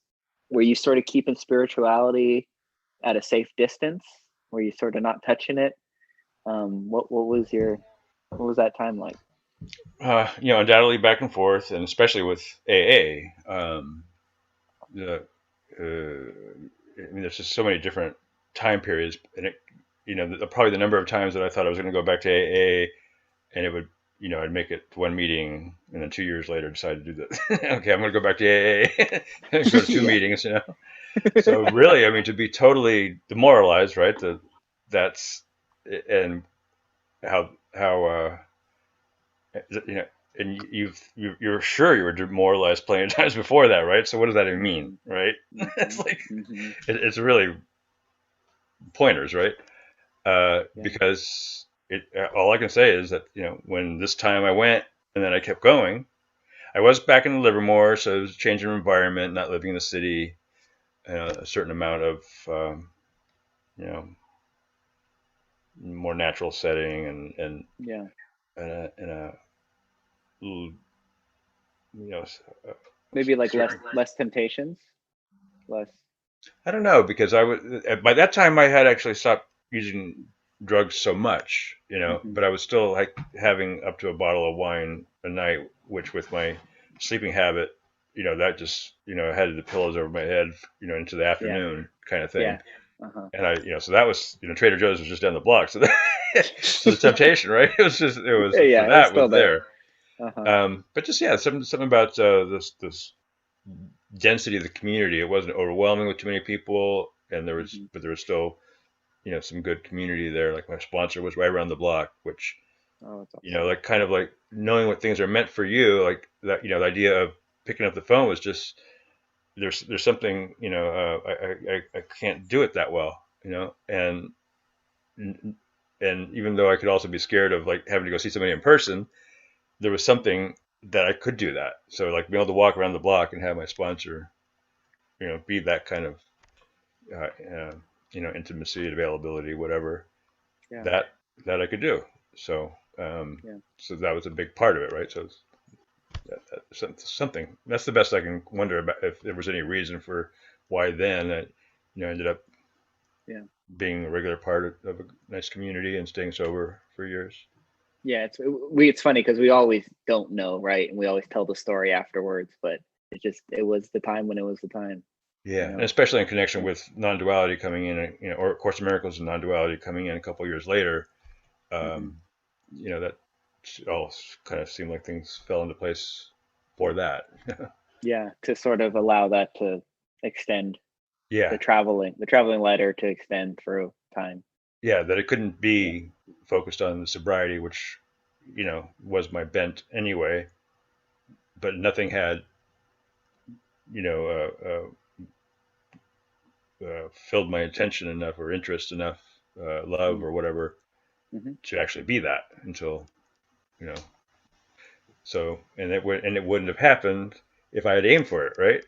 were you sort of keeping spirituality at a safe distance? Were you sort of not touching it? What was that time like?
undoubtedly back and forth, and especially with AA, the I mean, there's just so many different time periods, and it, probably the number of times that I thought I was going to go back to AA, and it would, I'd make it to one meeting, and then 2 years later decide to do that. Okay, I'm going to go back to AA, go to two
Yeah.
meetings, So really, I mean, to be totally demoralized, right? That's and how you know, and you're sure you were demoralized plenty of times before that, right? So what does that even mean,
Hmm.
right? It's
Hmm.
like
Hmm.
it's really pointers, right?
Yeah.
Because all I can say is that when this time I went and then I kept going, I was back in Livermore, so it was a change of environment, not living in the city, a certain amount of you know more natural setting
Yeah.
and a you know a
Maybe like
certain.
less temptations, less.
I don't know because I was by that time I had actually stopped using drugs so much,
Hmm.
but I was still like having up to a bottle of wine a night, which with my sleeping habit, that just had the pillows over my head, into the
Yeah.
afternoon kind of thing.
Yeah. Uh-huh.
And so that was, Trader Joe's was just down the block, so so the temptation, right? It was for
Yeah, it was
that
still
was
there.
there.
Uh-huh.
But just yeah, something about this density of the community. It wasn't overwhelming with too many people, and
Hmm.
but there was still some good community there. Like my sponsor was right around the block, which
Oh, that's awesome.
like kind of like knowing what things are meant for you, like that. The idea of picking up the phone was just there's something I can't do it that well, and even though I could also be scared of like having to go see somebody in person, there was something that I could do that. So like being able to walk around the block and have my sponsor, be that kind of uh, uh, intimacy, availability, whatever
Yeah.
that I could do. So
Yeah.
so that was a big part of it, right? So something that's the best I can wonder about if there was any reason for why then that ended up
Yeah.
being a regular part of a nice community and staying sober for years.
Yeah, it's funny because we always don't know, right? And we always tell the story afterwards, but it was the time when it was the time, you
Yeah, and
know.
especially in connection
Yeah.
with non-duality coming in, or Course of Miracles and non-duality coming in a couple years later.
Hmm.
Um, that all kind of seemed like things fell into place for that.
Yeah, to sort of allow that to extend
Yeah,
the traveling letter to extend through time.
yeah, that it couldn't
Yeah.
be focused on the sobriety, which was my bent anyway, but nothing had you know filled my attention enough or interest enough, love
Mm.
or whatever,
Hmm.
to actually be that until you know so and it wouldn't have happened if I had aimed for it, right?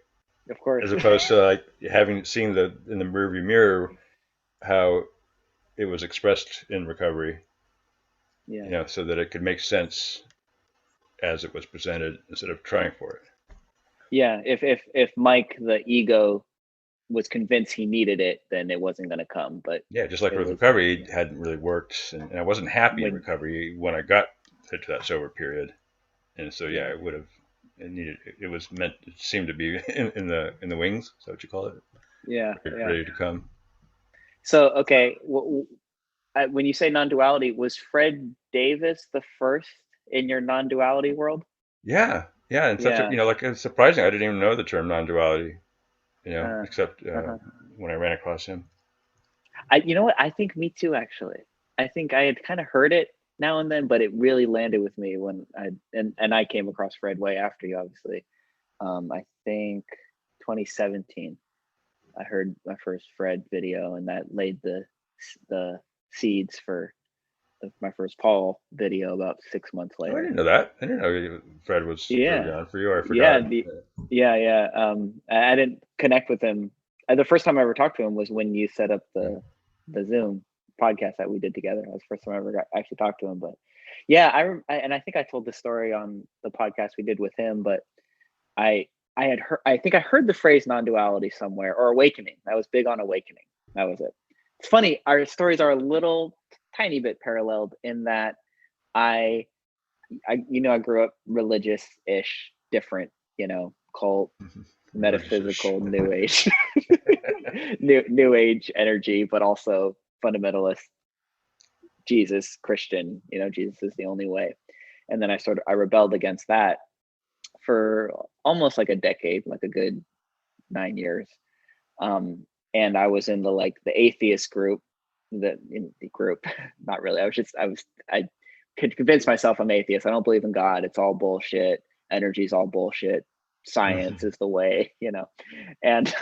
Of course.
As opposed to like having seen the in the rearview mirror how it was expressed in recovery,
Yeah.
so that it could make sense as it was presented instead of trying for it.
Yeah. If Mike the ego was convinced he needed it, then it wasn't going to come. But
Yeah, just like
it
with
was,
recovery,
yeah.
it hadn't really worked, and I wasn't happy in
When,
recovery when I got to that sober period, and so yeah,
yeah.
it would have. It needed. It was meant. It seemed to be in the wings. Is that what you call it?
Yeah. Yeah.
Ready to come.
So, okay. When you say non-duality, was Fred Davis the first in your non-duality world?
Yeah, yeah, and such a
Yeah.
like it's surprising. I didn't even know the term non-duality.
Uh,
Except
uh-huh.
when I ran across him.
You know what? I think me too, actually. I think I had kind of heard it now and then, but it really landed with me when and I came across Fred way after you, obviously. I think 2017. I heard my first Fred video, and that laid the seeds for my first Paul video about 6 months
Oh, I
later.
didn't know that. I didn't know Fred was early
Yeah,
on for you. Or I
yeah,
forgot.
yeah. I didn't connect with him. The first time I ever talked to him was when you set up the Zoom podcast that we did together. That was the first time I ever actually talked to him. But yeah, and I think I told the story on the podcast we did with him. But I I had heard. I think I heard the phrase non-duality somewhere, or awakening. I was big on awakening. That was it. It's funny. Our stories are a little tiny bit paralleled in that I I grew up religious-ish, different, cult,
Religious-ish.
metaphysical, new age, new age energy, but also fundamentalist, Jesus, Christian. Jesus is the only way. And then I rebelled against that for almost like a decade, like a good 9 years. And I was in the atheist group, in the group, not really. I could convince myself I'm atheist. I don't believe in God. It's all bullshit. Energy's all bullshit. Science is the way, And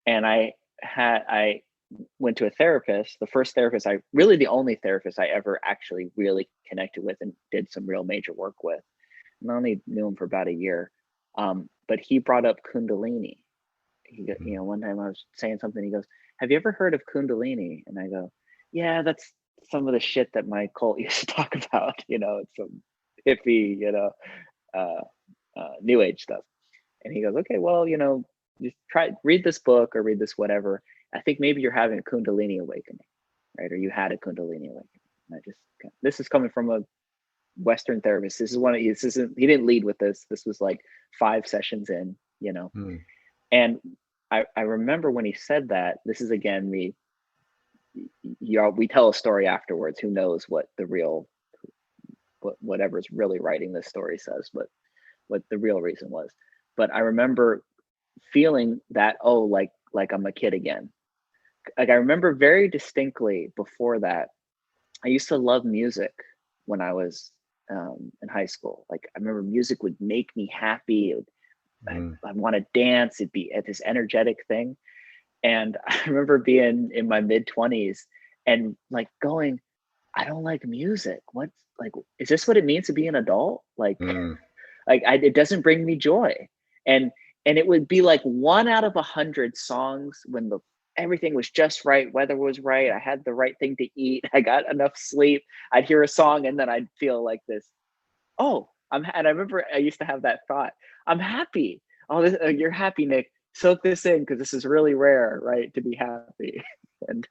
I went to a therapist, the first therapist the only therapist I ever actually really connected with and did some real major work with. And I only knew him for about a year. But he brought up Kundalini. One time I was saying something, he goes, "Have you ever heard of Kundalini?" And I go, "Yeah, that's some of the shit that my cult used to talk about. It's some hippie, new age stuff." And he goes, "Okay, well, just read this book or read this whatever. I think maybe you're having a Kundalini awakening, right? Or you had a Kundalini awakening." And this is coming from a Western therapist. This isn't, he didn't lead with this. This was like 5 sessions in, And I remember when he said that, this is again, we tell a story afterwards. Who knows what the real, whatever's really writing this story says, but what the real reason was. But I remember feeling that, like I'm a kid again. Like I remember very distinctly before that, I used to love music when I was in high school. Like I remember music would make me happy. I'd want to dance. It'd be this energetic thing. And I remember being in my mid-20s and like going, I don't like music. Is this what it means to be an adult? It doesn't bring me joy. And it would be like 1 out of 100 songs when everything was just right, weather was right, I had the right thing to eat, I got enough sleep. I'd hear a song and then I'd feel like this, and I remember I used to have that thought, I'm happy. You're happy, Nick. Soak this in, because this is really rare, right? To be happy. And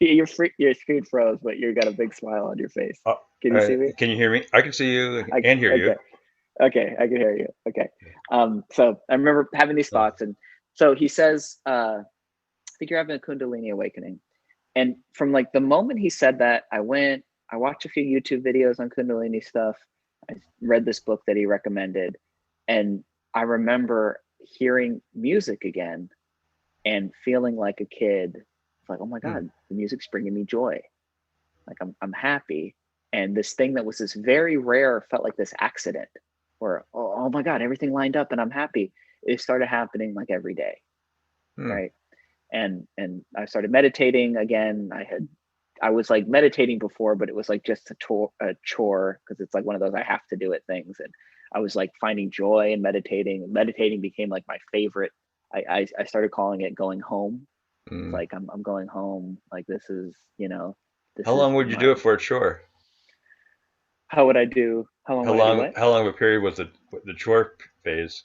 your screen froze, but you got a big smile on your face. Can you see me?
Can you hear me? I can see you and hear you.
Okay, I can hear you. Okay. So I remember having these thoughts, and so he says, I think you're having a Kundalini awakening. And from like the moment he said that, I watched a few YouTube videos on Kundalini stuff. I read this book that he recommended, and I remember hearing music again and feeling like a kid. It's like, oh my God, the music's bringing me joy. Like I'm happy. And this thing that was this very rare felt like this accident where, oh my God, everything lined up and I'm happy. It started happening like every day. Right. And I started meditating again. I was like meditating before, but it was like just a chore, because it's like one of those I have to do it things. And I was like finding joy in meditating. Meditating became like my favorite. I started calling it going home. It's like I'm going home. Like this is,
How long would you do it for a chore?
How would I do? How long what?
How long of a period was the chore phase?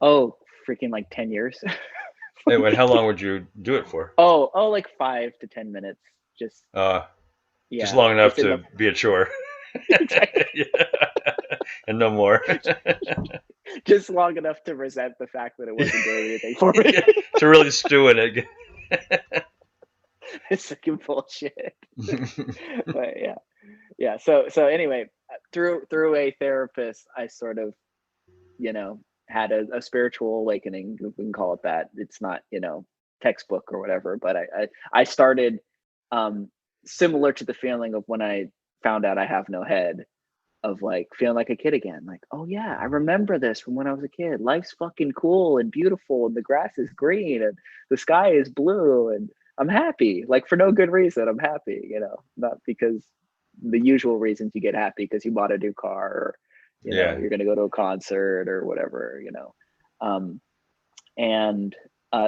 Oh, freaking like 10 years.
And how long would you do it for?
Like 5 to 10 minutes. Just
long enough to be a chore. And no more.
Just long enough to resent the fact that it wasn't doing anything for me.
To really stew in it.
It's fucking bullshit. But yeah. So anyway, through a therapist, I sort of, had a spiritual awakening. We can call it that. It's not, textbook or whatever, but I started similar to the feeling of when I found out I have no head, of like feeling like a kid again. Like, oh yeah, I remember this from when I was a kid. Life's fucking cool and beautiful, and the grass is green and the sky is blue, and I'm happy. Like for no good reason, I'm happy. Not because the usual reasons you get happy because you bought a new car, or you're going to go to a concert or whatever.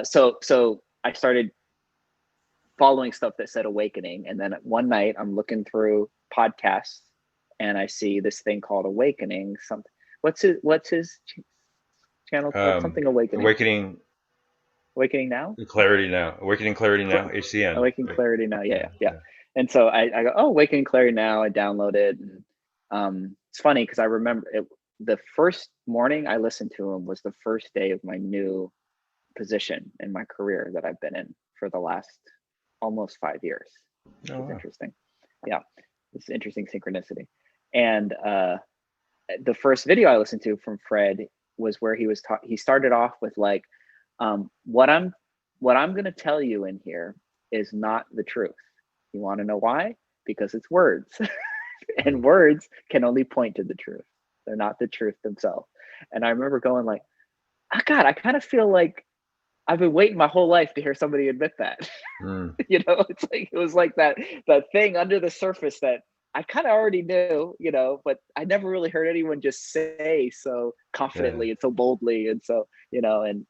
So I started following stuff that said awakening, and then one night I'm looking through podcasts and I see this thing called Awakening. What's his channel called? Something Awakening. Awakening Now?
Clarity Now. Awakening Clarity Now, ACN.
Awakening Clarity Now, yeah. And so I go, Awakening Clarity Now. I download it. And, it's funny because I remember the first morning I listened to him was the first day of my new position in my career that I've been in for the last almost 5 years. It's interesting. Yeah, it's interesting synchronicity. And the first video I listened to from Fred was where he started off with like, what I'm what I'm going to tell you in here is not the truth. You want to know why? Because it's words. And words can only point to the truth. They're not the truth themselves. And I remember going like, oh God, I kind of feel like I've been waiting my whole life to hear somebody admit that.
Mm.
It's like, it was like that thing under the surface that I kind of already knew, but I never really heard anyone just say so
Yeah.
confidently and so boldly. And so, and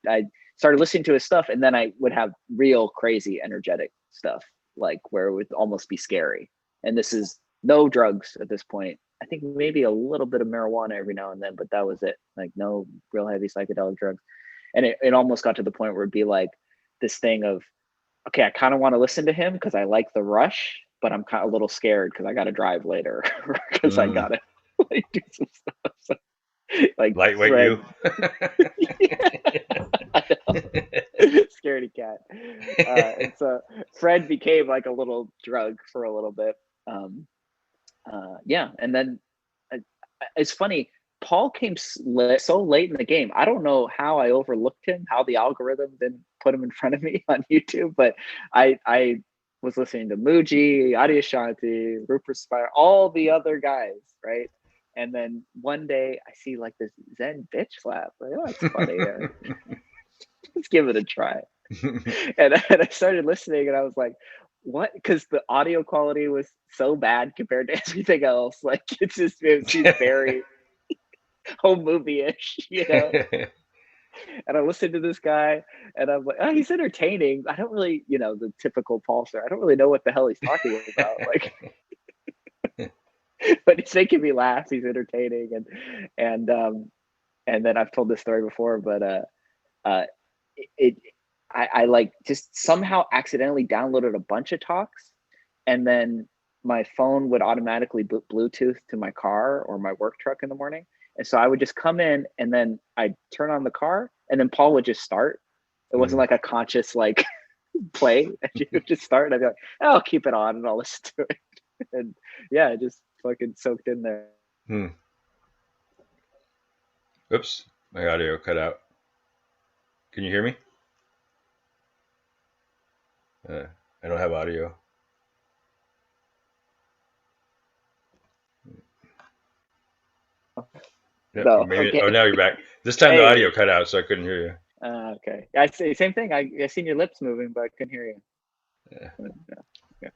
I started listening to his stuff, and then I would have real crazy energetic stuff, like where it would almost be scary. And this is no drugs at this point. I think maybe a little bit of marijuana every now and then, but that was it. Like no real heavy psychedelic drugs. And it almost got to the point where it'd be like this thing of, okay, I kind of want to listen to him because I like the rush, but I'm kind of a little scared because I got to drive later because I got to like do some stuff. So, like
Lightweight you.
Fred, I know, scaredy cat. And so Fred became like a little drug for a little bit. Yeah, and then uh, it's funny. Paul came so late in the game. I don't know how I overlooked him, how the algorithm didn't put him in front of me on YouTube, but I was listening to Muji, Adyashanti, Rupert Spire, all the other guys, right? And then one day I see like this Zen bitch slap. Like, oh, it's funny. Let's give it a try. And I started listening, and I was like, what? Because the audio quality was so bad compared to everything else. Like it seems very home movie-ish. And I listened to this guy, and I'm like, oh, he's entertaining. I don't really, the typical Paul star. I don't really know what the hell he's talking about. Like, but he's making me laugh. He's entertaining, and then I've told this story before, but uh, it I like just somehow accidentally downloaded a bunch of talks, and then my phone would automatically Bluetooth to my car or my work truck in the morning. And so I would just come in, and then I'd turn on the car, and then Paul would just start. It wasn't like a conscious like play. She would just start, and I'd be like, oh, I'll keep it on and I'll listen to it. And yeah, it just fucking soaked in there.
Oops, my audio cut out. Can you hear me? I don't have audio. Yep,
No,
maybe.
okay.
Oh, now you're back. This time the
Hey.
audio cut out, so I couldn't hear you.
Okay. I say same thing. I seen your lips moving, but I couldn't hear you.
Yeah.
Yeah.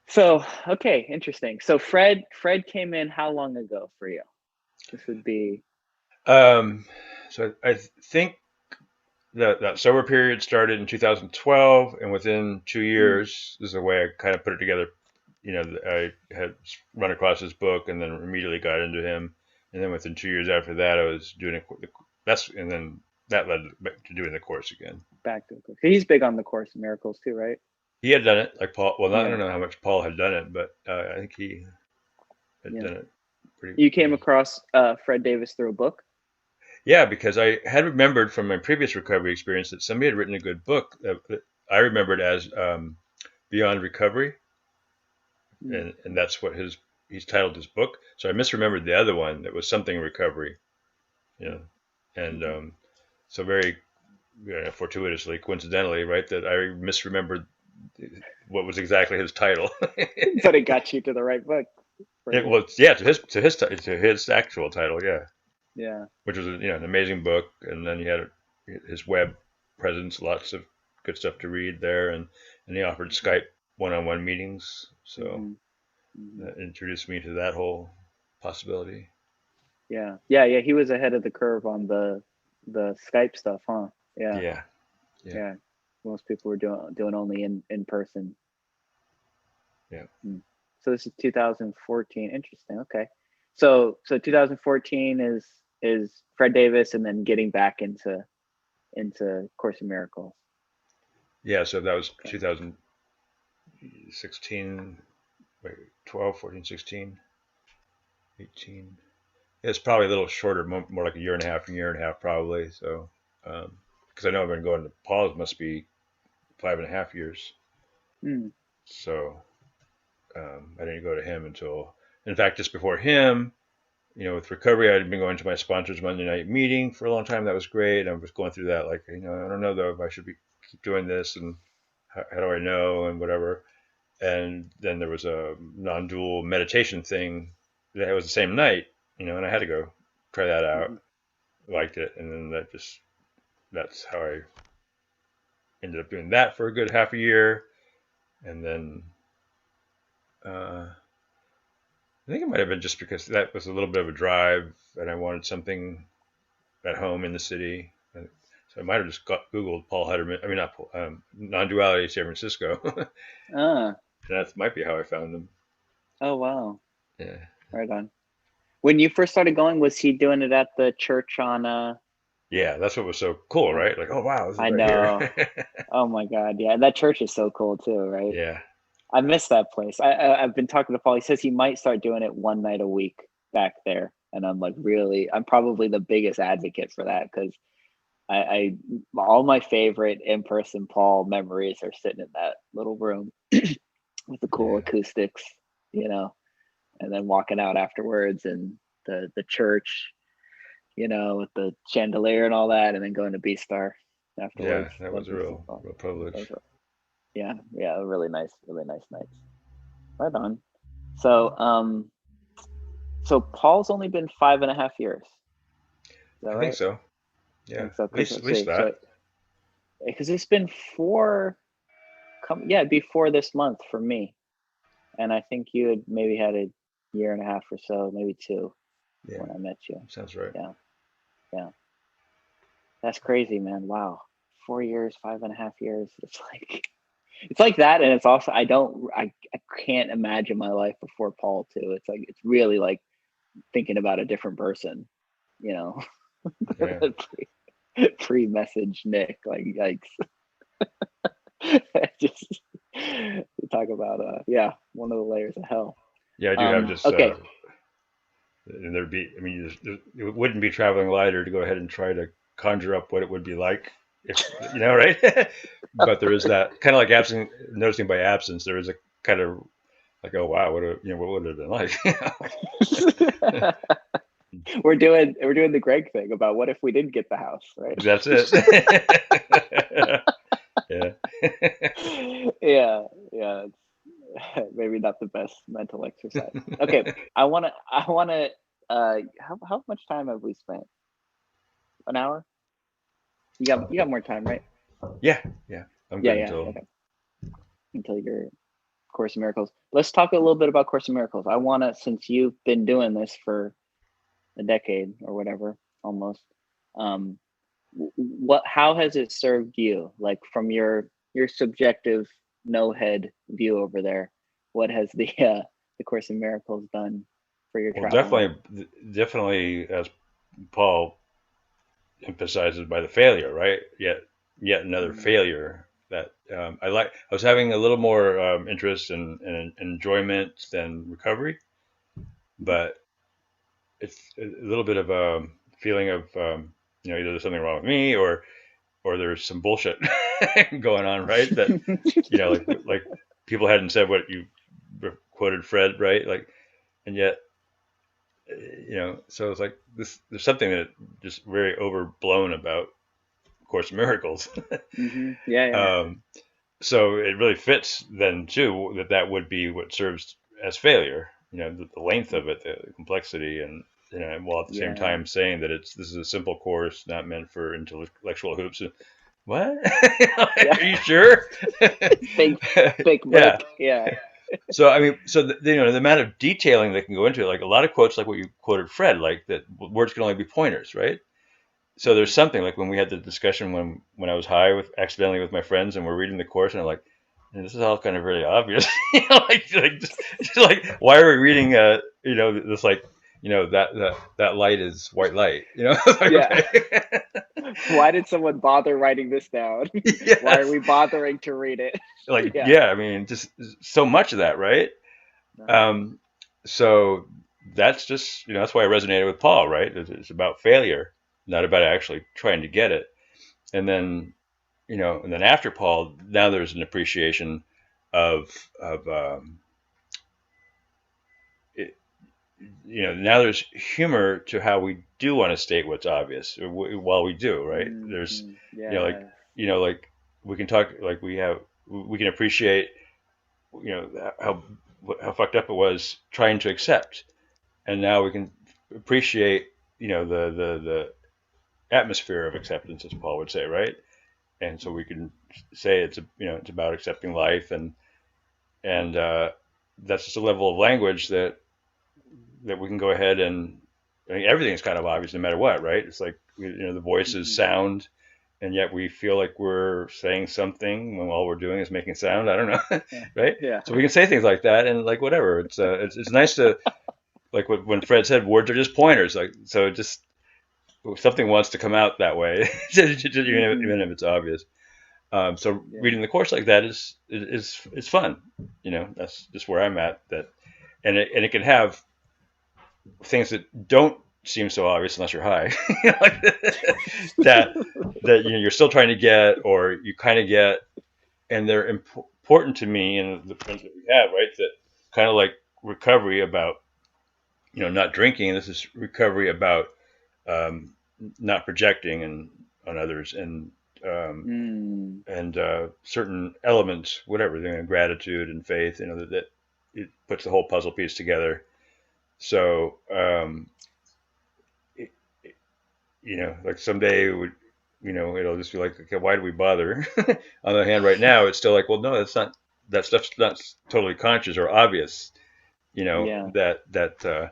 So okay, interesting. So Fred came in how long ago for you? This would be
So I think that sober period started in 2012, and within 2 years, this is the way I kind of put it together. I had run across his book, and then immediately got into him, and then within 2 years after that, I was doing and then that led to doing the course again.
back to the course. He's big on the Course in Miracles too, right?
He had done it, like Paul. Well, I
Yeah.
don't know how much Paul had done it, but I think he had done it pretty.
You came across Fred Davis through a book?
Yeah, because I had remembered from my previous recovery experience that somebody had written a good book that I remembered as Beyond Recovery, and that's what he's titled his book. So I misremembered the other one that was something recovery, and so very fortuitously, coincidentally, right, that I misremembered what was exactly his title.
But it got you to the right book.
It was, yeah, to his actual title, yeah.
Yeah.
Which was an amazing book, and then he had his web presence, lots of good stuff to read there, and he offered Skype one-on-one meetings, so that introduced me to that whole possibility.
Yeah. He was ahead of the curve on the Skype stuff, huh? Yeah. Most people were doing only in person.
Yeah.
So this is 2014. Interesting. Okay. So 2014 is Fred Davis, and then getting back into Course in Miracles.
Yeah, so that was 2016, 12, 14, 16, 18. It's probably a little shorter, more like a year and a half probably. So, because I know I've been going to Paul's must be 5.5 years. So I didn't go to him until, in fact, just before him, with recovery, I'd been going to my sponsor's Monday night meeting for a long time. That was great. And I was going through that, like, I don't know though if I should keep doing this, and how do I know, and whatever. And then there was a non-dual meditation thing that was the same night, and I had to go try that out.
Mhm.
Liked it, and then that's how I ended up doing that for a good half a year, and then I think it might have been just because that was a little bit of a drive, and I wanted something at home in the city. So I might have just Googled Paul Hutterman. I mean, not Paul, non-duality San Francisco.
Ah,
That might be how I found him.
oh wow,
Yeah.
right on. When you first started going, was he doing it at the church on?
Yeah, that's what was so cool,
Yeah,
right? Like, oh wow, this is
I
right
know.
here.
Oh my God, yeah, that church is so cool too, right?
Yeah.
I miss that place. I've been talking to Paul. He says he might start doing it one night a week back there, and I'm like, really? I'm probably the biggest advocate for that because I all my favorite in-person Paul memories are sitting in that little room with the cool
Yeah.
acoustics, you know, and then walking out afterwards and the church, with the chandelier and all that, and then going to B Star
Yeah,
afterwards.
that was
Those
a
are
real, real privilege.
those are yeah, yeah, really nice nights. Right on. So so Paul's only been 5.5 years. Is that
I think
right?
so.
I
Yeah,
think so.
at
Because
least at
let's
least
see. So
that.
because it's been it'd be 4 this month for me. And I think you had maybe had a year and a half or so, maybe 2
Yeah,
when I met you.
sounds right.
Yeah, yeah. That's crazy, man. Wow. 4 years, 5.5 years. It's like that, and it's also I can't imagine my life before Paul too. It's really like thinking about a different person, you know.
Yeah,
Pre-message Nick, like yikes. Just you talk about yeah, one of the layers of hell.
yeah. I do have just,
Okay.
and there'd be. I mean, it wouldn't be traveling lighter to go ahead and try to conjure up what it would be like if right. But there is that kind of like absent, noticing by absence. There is a kind of like, oh wow, what would it have been like?
we're doing the Greg thing about what if we didn't get the house, right?
That's it. Yeah.
Yeah, yeah. It's maybe not the best mental exercise. Okay, I wanna. How much time have we spent? An hour? You got more time, right?
Yeah, yeah. I'm
Yeah,
good
yeah.
until.
Okay, until your Course in Miracles. Let's talk a little bit about Course in Miracles. I wanna, since you've been doing this for a decade or whatever, almost. Um, how has it served you, like from your subjective no head view over there? What has the Course in Miracles done for your
Well,
traveling?
definitely, as Paul emphasizes, by the failure, right? Yet another
Mhm.
failure that I like. I was having a little more interest and enjoyment than recovery, but it's a little bit of a feeling of either there's something wrong with me, or there's some bullshit going on, right? That like people hadn't said what you quoted Fred, right? Like, and yet so it's like this. There's something that just very overblown about Course in Miracles.
Yeah, yeah.
um, so it really fits then too that would be what serves as failure. The length of it, the complexity, and while at the same
Yeah.
time saying that this is a simple course, not meant for intellectual hoops. What?
Yeah.
Are you sure?
Fake fake
Yeah.
book. Yeah.
So I mean, so the amount of detailing that can go into it, like a lot of quotes, like what you quoted Fred, like that words can only be pointers, right? So there's something like when we had the discussion when I was high with accidentally with my friends and we're reading the course and I'm like, and this is all kind of really obvious, just like why are we reading this like that light is white light, like
Yeah.
okay.
Why did someone bother writing this down? Why are
Yes,
we bothering to read it?
like
Yeah.
yeah, I mean just so much of that, right?
Uh-huh.
Um, so that's just that's why I resonated with Paul, right? It's about failure, not about actually trying to get it. And then and then after Paul, now there's an appreciation of it, now there's humor to how we do want to state what's obvious while we do, right? There's,
Mm-hmm.
like,
Yeah.
like we can talk, like we can appreciate, how fucked up it was trying to accept, and now we can appreciate, the atmosphere of acceptance, as Paul would say, right? And so we can say it's about accepting life, and that's just a level of language that we can go ahead and, I mean, everything's kind of obvious no matter what, right? It's like, the voice is
Mm-hmm.
sound, and yet we feel like we're saying something when all we're doing is making sound. I don't know,
Yeah.
right?
Yeah.
So we can say things like that, and like whatever. It's nice to, like when Fred said, words are just pointers. Like, so just if something wants to come out that way,
Mm-hmm.
even if it's obvious. So
Yeah.
reading the course like that is fun. That's just where I'm at. And it can have things that don't seem so obvious unless you're high. Like that you're still trying to get, or you kind of get, and they're important to me and the friends that we have, right? That kind of like recovery about, not drinking. This is recovery about, um, not projecting and on others, um,
Mm.
and certain elements, whatever, gratitude and faith, that it puts the whole puzzle piece together. So, it, like someday it would, it'll just be like, okay, why do we bother? On the other hand, right now, it's still like, well, no, that stuff's not totally conscious or obvious,
Yeah.
that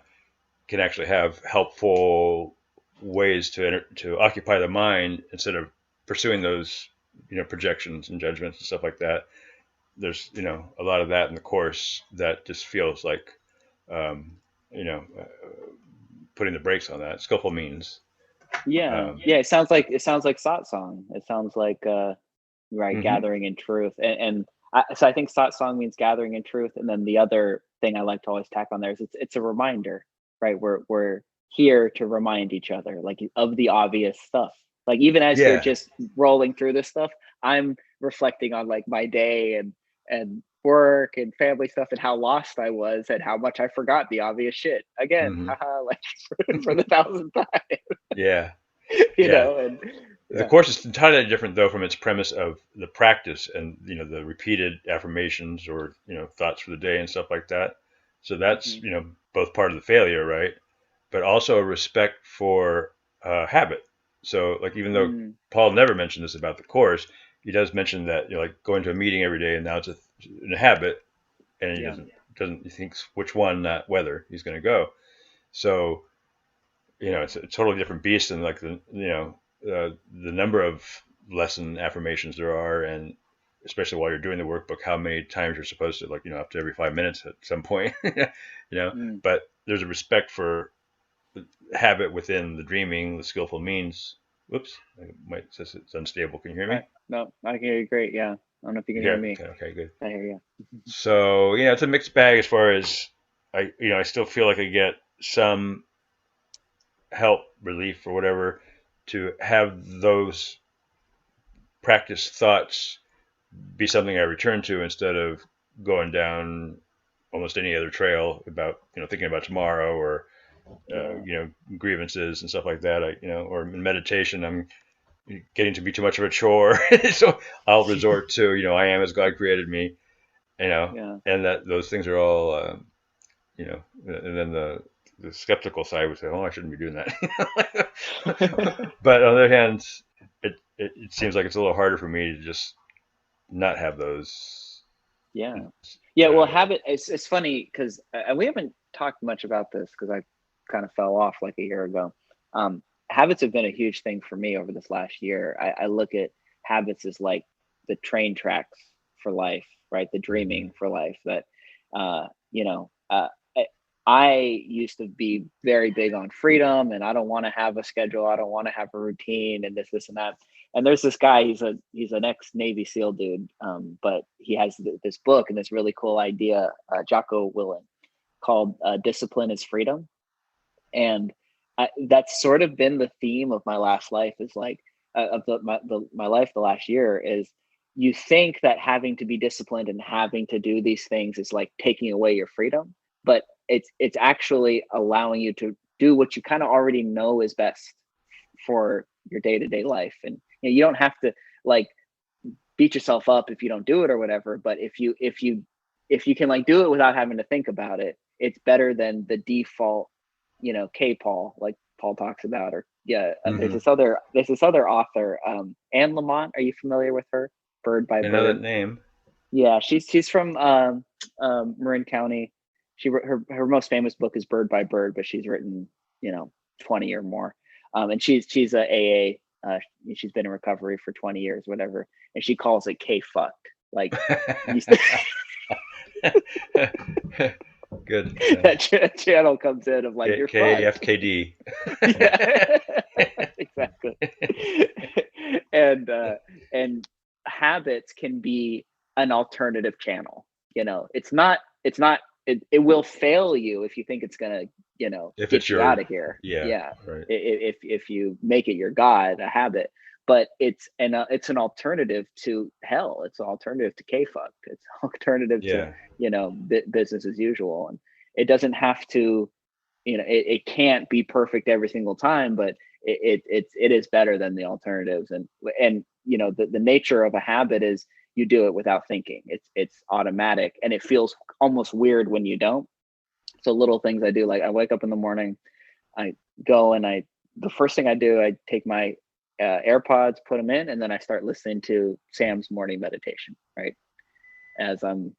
can actually have helpful ways to occupy the mind instead of pursuing those, projections and judgments and stuff like that. There's, a lot of that in the course that just feels like, um, you know, uh, putting the brakes on that. Skillful means.
Yeah.
Um,
Yeah. It sounds like satsang. It sounds like right,
hmm
gathering in truth. So I think satsang means gathering in truth. And then the other thing I like to always tack on there is it's a reminder, right? We're here to remind each other, like, of the obvious stuff. Like, even as you're
Yeah.
just rolling through this stuff, I'm reflecting on like my day and work and family stuff and how lost I was and how much I forgot the obvious shit again.
hmm
Haha, like for the thousandth time,
Yeah.
you
Yeah.
know, and
The
yeah.
course is entirely different, though, from its premise of the practice and, the repeated affirmations or, thoughts for the day and stuff like that. So that's,
Hmm.
both part of the failure, right? But also a respect for, habit. So, like, even though
Mm,
Paul never mentioned this about the course, he does mention that, like, going to a meeting every day, and now it's a habit, and he
yeah.
doesn't he thinks which one, not whether he's going to go. So, it's a totally different beast than, like, the number of lesson affirmations there are, and especially while you're doing the workbook, how many times you're supposed to, like, up to every 5 minutes at some point.
Mm.
But there's a respect for the habit within the dreaming, the skillful means. Whoops, I might says it's unstable. Can you hear me?
No, I can hear you great. Yeah. I don't know if you can hear
Yeah.
me.
Okay. Okay. Good.
I hear you.
So it's a mixed bag as far as I still feel like I get some help, relief, or whatever, to have those practice thoughts be something I return to instead of going down almost any other trail about, thinking about tomorrow, or
Yeah.
grievances and stuff like that. Or in meditation, I'm getting to be too much of a chore, so I'll resort to, I am as God created me,
Yeah.
and that those things are all, and then the skeptical side would say, oh, I shouldn't be doing that. But on the other hand, it seems like it's a little harder for me to just not have those.
Yeah. Yeah. Well,
Uh,
habit. It's funny because we haven't talked much about this because I kind of fell off like a year ago. Um, Habits have been a huge thing for me over this last year. I look at habits as like the train tracks for life, right? The
mhm.
dreaming for life. That, you know, I used to be very big on freedom, and I don't want to have a schedule. I don't want to have a routine, and this, and that. And there's this guy. He's an ex Navy SEAL dude, but he has this book and this really cool idea, Jocko Willink, called "Discipline is Freedom." And that's sort of been the theme of my last life. Is like of my life the last year is, you think that having to be disciplined and having to do these things is like taking away your freedom, but it's actually allowing you to do what you kind of already know is best for your day-to-day life. And you don't have to like beat yourself up if you don't do it or whatever, but if you can like do it without having to think about it, it's better than the default, K-Paul, like Paul talks about. Or
Hmm.
there's this other author, Anne Lamott. Are you familiar with her? Bird by
I know that
Bird.
name.
Yeah, she's from Marin County. Her most famous book is Bird by Bird, but she's written 20 or more. And she's a AA. She's been in recovery for 20 years, whatever, and she calls it K fucked. Like you,
Good. Yeah.
that channel comes in of like you're fucked.
KFKD.
Yeah, exactly. and and habits can be an alternative channel. It will fail you if you think it's gonna
If it's
get you
your,
out of here.
yeah,
Yeah,
right.
if you make it your god, a habit. But it's an alternative to hell. It's an alternative to K-fuck. It's an alternative to
Yeah.
business as usual. And it doesn't have to, it can't be perfect every single time, but it is better than the alternatives. And the nature of a habit is you do it without thinking. It's automatic, and it feels almost weird when you don't. So little things I do, like I wake up in the morning, I go and the first thing I do, I take my AirPods, put them in, and then I start listening to Sam's morning meditation, right? As I'm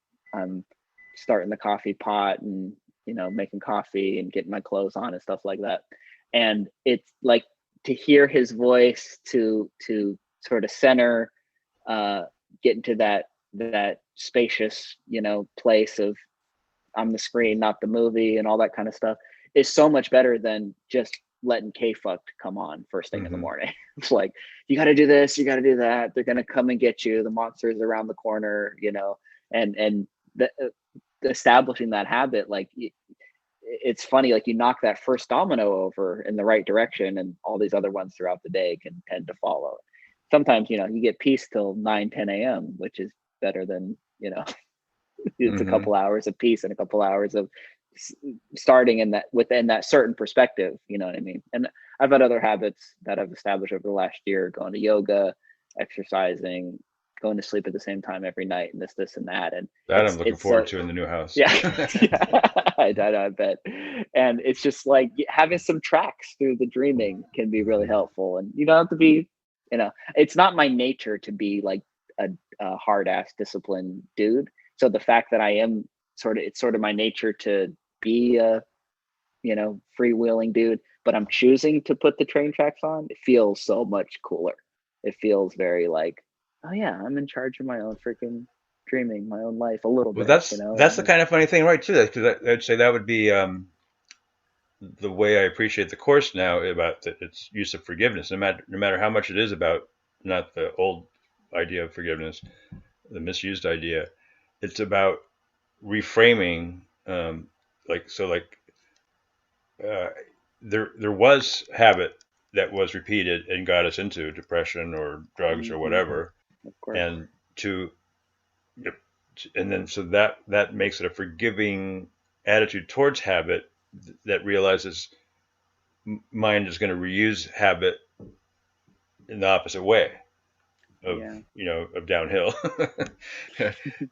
starting the coffee pot and making coffee and getting my clothes on and stuff like that. And it's like to hear his voice, to sort of center, uh get into that spacious place of I'm the screen, not the movie, and all that kind of stuff, is so much better than just letting K fucked come on first thing in the
Hmm.
morning. It's like, you got to do this, you got to do that. They're gonna come and get you. The monster's around the corner, and the, establishing that habit, like it's funny, like you knock that first domino over in the right direction, and all these other ones throughout the day can tend to follow. Sometimes you get peace till 9-10 a.m., which is better than it's a
Hmm.
couple hours of peace and a couple hours of starting in that within that certain perspective. You know what I mean? And I've had other habits that I've established over the last year: going to yoga, exercising, going to sleep at the same time every night, and this and that. And
That I'm
it's
looking
it's
forward
so
to in the new house.
yeah, yeah. I bet. And it's just like having some tracks through the dreaming can be really helpful. And you don't have to be, it's not my nature to be like a hard ass disciplined dude. So the fact that I am it's sort of my nature to be a, freewheeling dude, but I'm choosing to put the train tracks on. It feels so much cooler. It feels very like, oh yeah, I'm in charge of my own freaking dreaming, my own life a little
Well,
bit,
that's the kind of funny thing, right? Too, because I'd say that would be the way I appreciate the course now about its use of forgiveness. No matter how much it is about not the old idea of forgiveness, the misused idea. It's about reframing. Like uh, there was habit that was repeated and got us into depression or drugs or
Mm-hmm.
whatever,
Of course.
and to yep, and then so that makes it a forgiving attitude towards habit that realizes mind is going to reuse habit in the opposite way of
Yeah.
of downhill.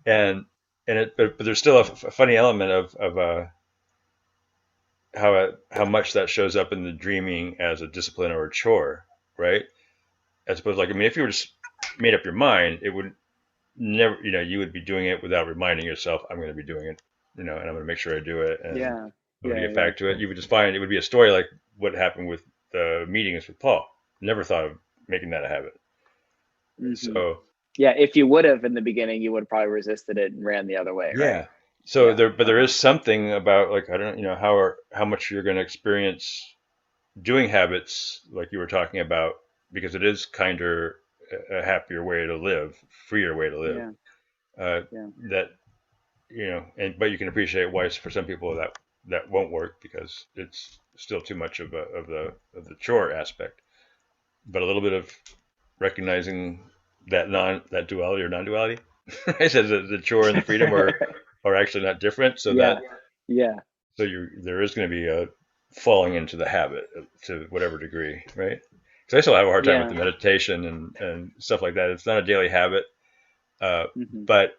and but there's still a funny element of how much that shows up in the dreaming as a discipline or a chore, right? As opposed, like, I mean, if you were just made up your mind, it would never, you would be doing it without reminding yourself, I'm going to be doing it, and I'm going to make sure I do it, and
Yeah.
I'm going to
Yeah.
get
Yeah.
back to it. You would just find it would be a story like what happened with the meetings with Paul. Never thought of making that a habit.
Mm-hmm.
So
Yeah. If you would have in the beginning, you would have probably resisted it and ran the other way, right?
yeah. So
Yeah.
there
Uh-huh.
is something about, like, I don't, how much you're going to experience doing habits like you were talking about, because it is kinder, a happier way to live, freer way to live.
Yeah.
Uh,
Yeah.
that and but you can appreciate why for some people that won't work because it's still too much of the chore aspect. But a little bit of recognizing that duality or non-duality, right? So the chore and the freedom are actually not different. So
Yeah.
that
Yeah.
So there is going to be a falling into the habit to whatever degree, right? Because I still have a hard time with
Yeah.
the meditation and stuff like that. It's not a daily habit,
Hmm.
but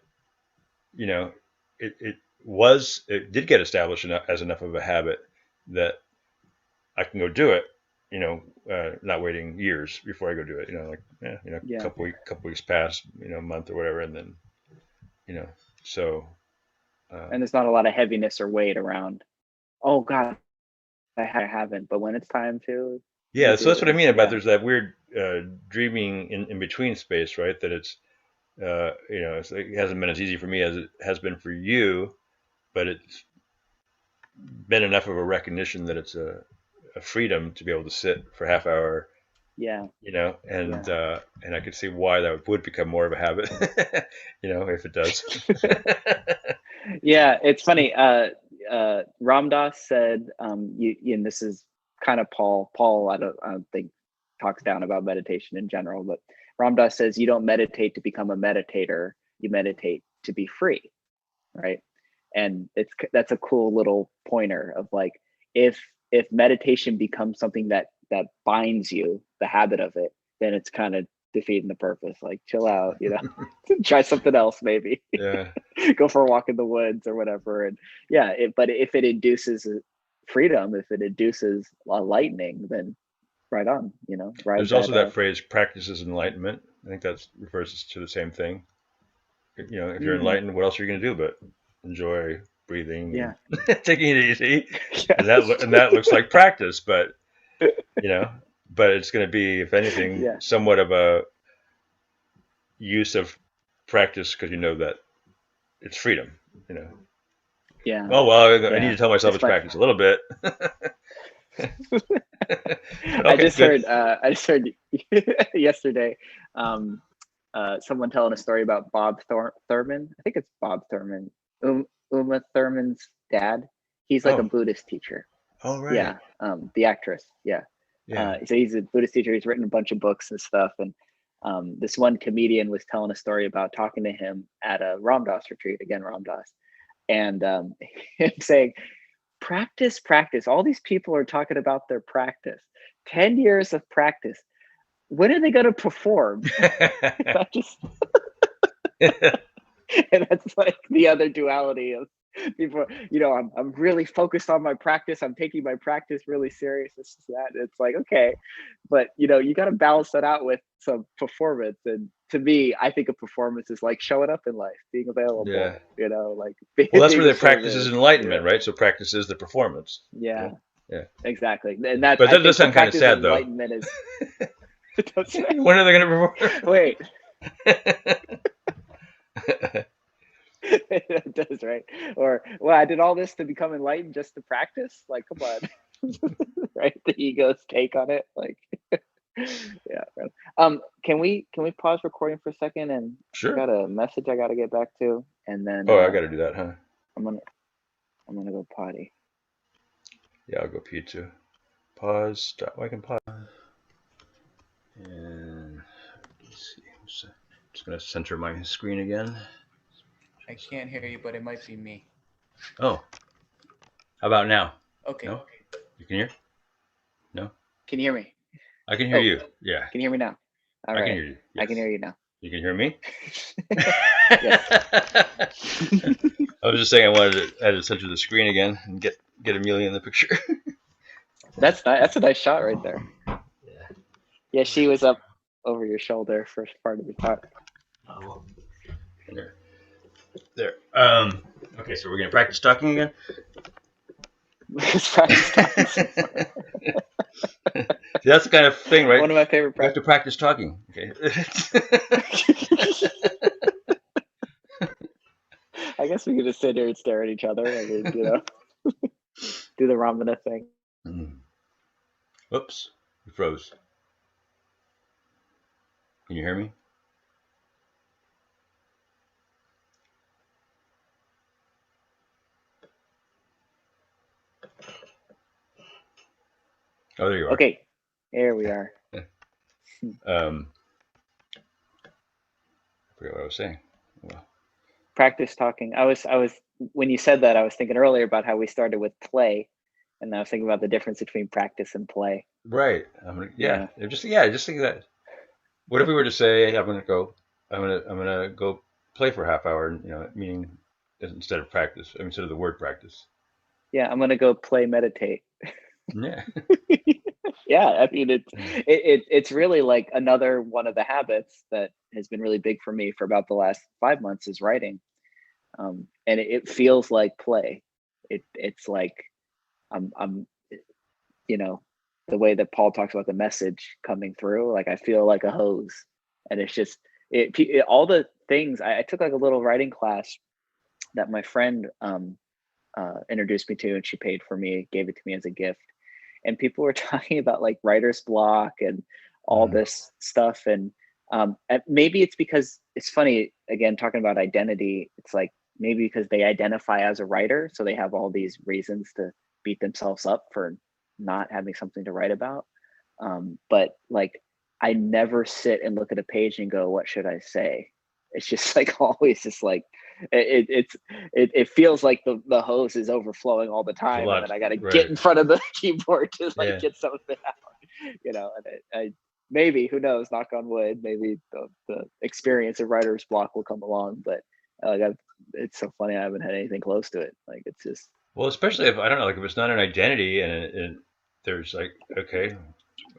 you know, it did get established as enough of a habit that I can go do it. Not waiting years before I go do it.
Yeah.
Couple weeks pass, a month or whatever, and then you know, so
And
um,
there's not a lot of heaviness or weight around. Oh God, I haven't. But when it's time to, you
yeah. So
do.
that's what I
And
mean about
yeah,
there's that weird dreaming in between space, right? That it hasn't been as easy for me as it has been for you, but it's been enough of a recognition that it's a freedom to be able to sit for half hour,
yeah,
and
yeah.
I could see why that would become more of a habit, if it does.
Yeah, it's funny. Ram Dass said, and this is kind of Paul. Paul, I don't think talks down about meditation in general, but Ram Dass says you don't meditate to become a meditator. You meditate to be free, right? And that's a cool little pointer of like, if meditation becomes something that binds you, the habit of it, then it's kind of defeating the purpose. Like, chill out, try something else, maybe.
Yeah.
Go for a walk in the woods or whatever. And yeah, but if it induces freedom, if it induces a lightning, then right on, ride
There's also
that.
that phrase, practice is enlightenment. I think that refers to the same thing. If you're
Mhm.
enlightened, what else are you going to do but enjoy breathing
Yeah.
and taking it easy? And
Yes.
that looks like practice, but you know, but it's going to be, if anything,
Yeah.
somewhat of a use of practice because you know that it's freedom. You know,
Yeah.
oh well, I need
Yeah.
to tell myself
It's
it's
fun.
practice a little bit. But
I
okay,
just
good.
heard. I just heard yesterday. Um, Someone telling a story about Bob Thurman. I think it's Bob Thurman. Uma Thurman's dad. He's like a
Oh,
Buddhist teacher.
all right.
Yeah. The actress. Yeah.
Yeah.
So he's a Buddhist teacher. He's written a bunch of books and stuff. And this one comedian was telling a story about talking to him at a Ram Dass retreat. Again, Ram Dass, and him saying, practice, practice. All these people are talking about their practice. 10 years of practice. When are they going to perform? Not just, and that's like the other duality of people. I'm really focused on my practice. I'm taking my practice really serious. This is that. It's like, okay, but you got to balance that out with some performance. And to me, I think a performance is like showing up in life, being
Yeah.
available. Like
Well, that's where
being
the
of
practice is
service.
enlightenment, right? So practice is the performance.
Yeah,
Right? Yeah.
exactly. And that,
But
I
that does
think the
sound kind of
practice of
sad, though.
enlightenment is. Don't say.
When are they going to
Wait.
perform?
It does, right? Or, well, I did all this to become enlightened just to practice. Like, come on. Right? The ego's take on it. Like, yeah. Can we pause recording for a second? And I
Sure.
got a message I got to get back to, and then
Oh, I got to do that, huh?
I'm gonna go potty.
Yeah, I'll go pee too. Pause. Stop. I can pause. And let's see. Just going to center my screen again.
I can't hear you, but it might be me.
Oh, how about now?
Okay.
No? You can hear? No?
Can you hear me?
I can hear you. Yeah.
Can you hear me now? All
I can
right.
hear you. Yes.
I can hear you now.
You can hear me?
Yes.
I was just saying I had to center the screen again and get Amelia in the picture.
That's nice. That's a nice shot right there.
Yeah.
Yeah, she was up over your shoulder first part of the talk.
Oh, there. Okay, so we're gonna practice talking again.
Let's practice talking some more.
See, that's the kind of thing, right?
One of my favorite
You have to practice talking. Okay.
I guess we could just sit here and stare at each other. I mean, do the Ramana thing.
Oops, you froze. Can you hear me? Oh, there you are.
Okay, here we are.
I forget what I was saying. Well,
Practice talking. I was when you said that, I was thinking earlier about how we started with play, and I was thinking about the difference between practice and play.
Right.
Yeah.
Just think of that. What if we were to say, hey, I'm gonna go play for a half hour, meaning instead of practice, I mean, instead of the word practice.
Yeah, I'm gonna go play meditate.
Yeah.
Yeah, I mean
Yeah.
it's really like another one of the habits that has been really big for me for about the last 5 months is writing. And it feels like play. It's like I'm you know the way that Paul talks about the message coming through. Like I feel like a hose, and it's just all the things I took like a little writing class that my friend introduced me to, and she paid for me, gave it to me as a gift. And people were talking about like writer's block and all
Mm,
this stuff. And maybe it's because it's funny, again, talking about identity. It's like maybe because they identify as a writer, so they have all these reasons to beat themselves up for not having something to write about. But like, I never sit and look at a page and go, what should I say? It's just like always just like it's it feels like the hose is overflowing all the
it's a
time, and
lot,
then I got to get
right?
in front of the keyboard to like
Yeah.
get something out. And I maybe, who knows, knock on wood, maybe the experience of writer's block will come along. But like it's so funny, I haven't had anything close to it. Like it's just
Well, especially if I don't know, like if it's not an identity and there's like, okay,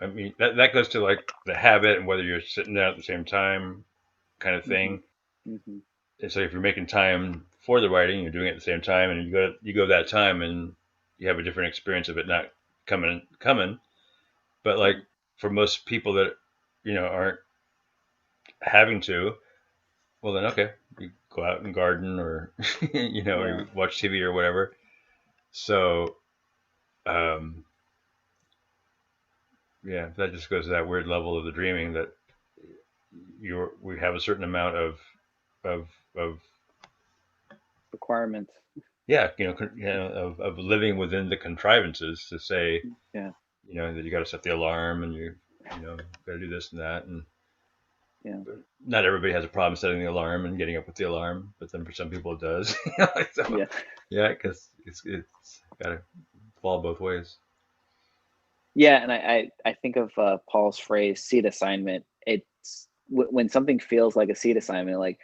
I mean that goes to like the habit and whether you're sitting down at the same time, kind of
hmm
thing.
hmm
And so if you're making time for the writing, you're doing it at the same time, and you go that time, and you have a different experience of it not coming. But like
yeah,
for most people that aren't having to, well then okay, you go out and garden or or
yeah,
you watch TV or whatever. So um, yeah, that just goes to that weird level of the dreaming that we have a certain amount of of
requirements.
yeah, of living within the contrivances to say,
Yeah,
that you got to set the alarm and got to do this and that, and
yeah,
not everybody has a problem setting the alarm and getting up with the alarm, but then for some people it does. So
yeah.
yeah, because it's got to fall both ways.
Yeah, and I think of Paul's phrase "seed assignment." It's when something feels like a seed assignment. Like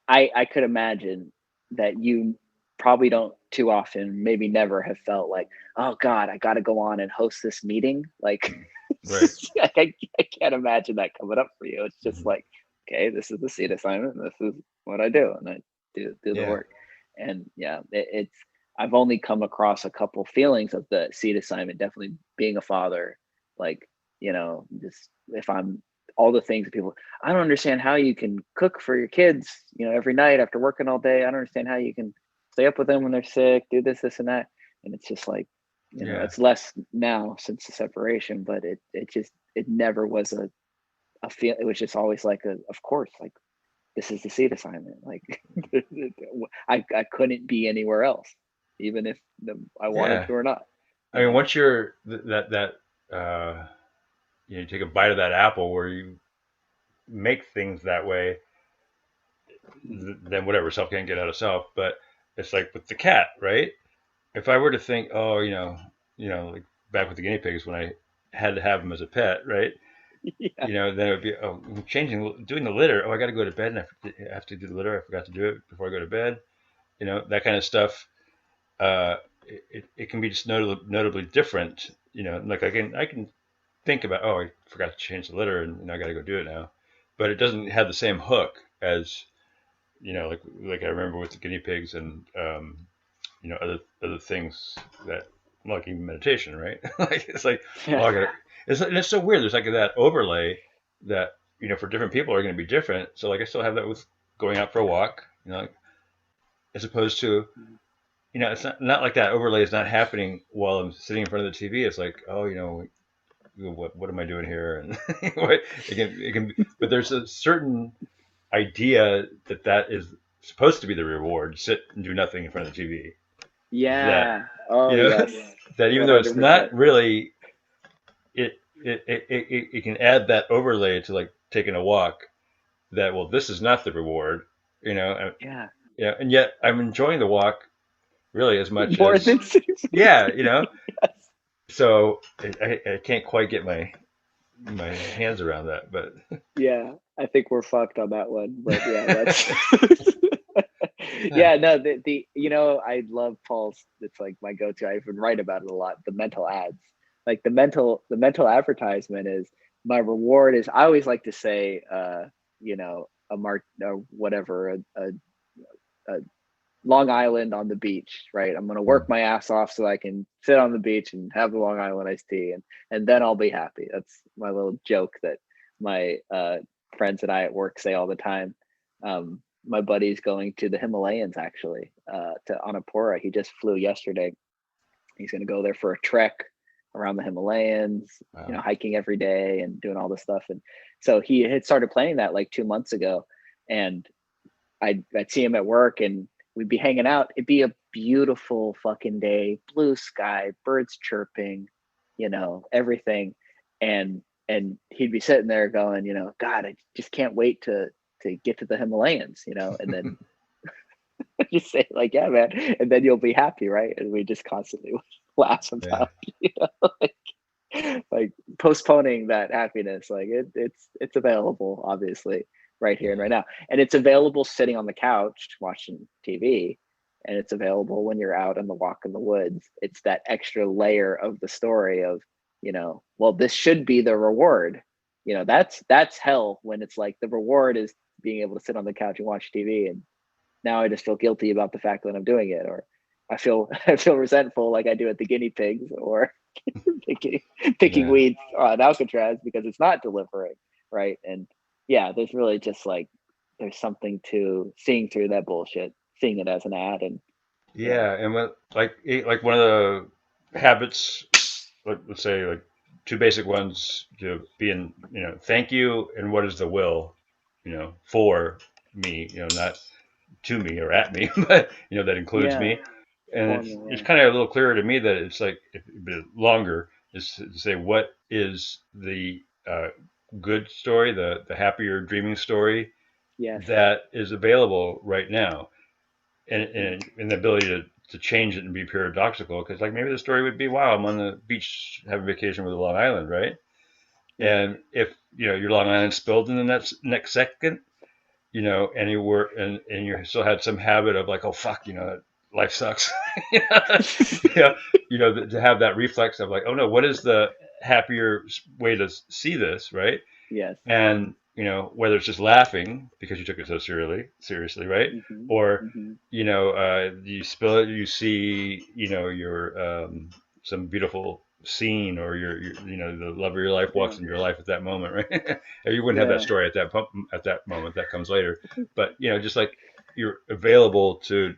I could imagine that you probably don't too often, maybe never, have felt like, oh God, I got to go on and host this meeting. Like,
Right.
I can't imagine that coming up for you. It's just
Hmm.
like, okay, this is the seed assignment. This is what I do, and I do the
Yeah.
work. And yeah, it's I've only come across a couple feelings of the seed assignment. Definitely being a father, like just if I'm all the things that people. I don't understand how you can cook for your kids, every night after working all day. I don't understand how you can stay up with them when they're sick, do this, and that. And it's just like,
Yeah.
it's less now since the separation, but it never was a feel. It was just always like of course, like this is the seed assignment. Like I couldn't be anywhere else, even if I wanted
Yeah.
to or not.
I mean, once you're that uh, you take a bite of that apple where you make things that way, then whatever, self can't get out of self. But it's like with the cat, right? If I were to think, oh, like back with the guinea pigs when I had to have them as a pet, right?
Yeah,
Then it would be, oh, doing the litter. Oh, I got to go to bed and I have to do the litter. I forgot to do it before I go to bed. That kind of stuff. It can be just notably different. Like I can think about, oh, I forgot to change the litter and I got to go do it now. But it doesn't have the same hook as, like I remember with the guinea pigs and, other things that, like even meditation, right? Like it's like, oh,
yeah,
it's so weird. There's like that overlay that, for different people are going to be different. So like I still have that with going out for a walk, like, as opposed to, it's not like that overlay is not happening while I'm sitting in front of the TV. It's like, oh, what am I doing here? And it can, but there's a certain idea that is supposed to be the reward. Sit and do nothing in front of the TV. That
yeah. Oh
you know
yes,
that even
one
though it's
hundred percent.
not really, it can add that overlay to like taking a walk. That, well, this is not the reward. You know,
Yeah,
Yeah, and yet I'm enjoying the walk really as much
More
as,
than 6 months.
yeah,
Yes.
so I can't quite get my hands around that, but
Yeah, I think we're fucked on that one, but yeah, that's yeah, no, the I love Paul's. It's like my go-to. I even write about it a lot. The mental ads, like the mental advertisement is my reward is. I always like to say, a mark or whatever, a Long Island on the beach, right? I'm gonna work my ass off so I can sit on the beach and have the Long Island iced tea, and then I'll be happy. That's my little joke that my friends and I at work say all the time. My buddy's going to the Himalayas actually, to Annapurna. He just flew yesterday. He's gonna go there for a trek around the Himalayas,
wow.
hiking every day and doing all this stuff. And so he had started planning that like 2 months ago, and I'd see him at work and we'd be hanging out. It'd be a beautiful fucking day, blue sky, birds chirping, everything. And he'd be sitting there going, God, I just can't wait to get to the Himalayas, and then just say like, yeah, man, and then you'll be happy, right? And we just constantly laugh
Yeah.
about, like postponing that happiness. Like it's available, obviously, right here and
Yeah.
right now, and it's available sitting on the couch watching TV, and it's available when you're out on the walk in the woods. It's that extra layer of the story of, well, this should be the reward. That's hell when it's like the reward is being able to sit on the couch and watch TV, and now I just feel guilty about the fact that I'm doing it, or I feel resentful like I do at the guinea pigs, or picking picking
Yeah.
weeds on Alcatraz because it's not delivering, right? And yeah, there's really just like there's something to seeing through that bullshit, seeing it as an ad, and yeah,
Yeah, and what like one of the habits, like, let's say like two basic ones to being, thank you and what is the will, for me, not to me or at me, but that includes
yeah,
me. And
for
it's
me,
it's
yeah,
kind of a little clearer to me that it's like if a bit longer is to say what is the good story, the happier dreaming story
yes,
that is available right now, and,
yeah,
and the ability to change it and be paradoxical, because like maybe the story would be, wow, I'm on the beach having vacation with a Long Island, right?
yeah,
And if your Long Island spilled in the next second, and you were and you still had some habit of like, oh fuck, life sucks. Yeah, to have that reflex of like, oh no, what is the happier way to see this, right?
yes,
And whether it's just laughing because you took it so seriously, right?
mm-hmm,
Or
mm-hmm,
you spill it, you see your some beautiful scene, or your the love of your life
yeah,
walks in your life at that moment, right? Or you wouldn't have that
yeah,
story at that moment, that comes later, but just like you're available to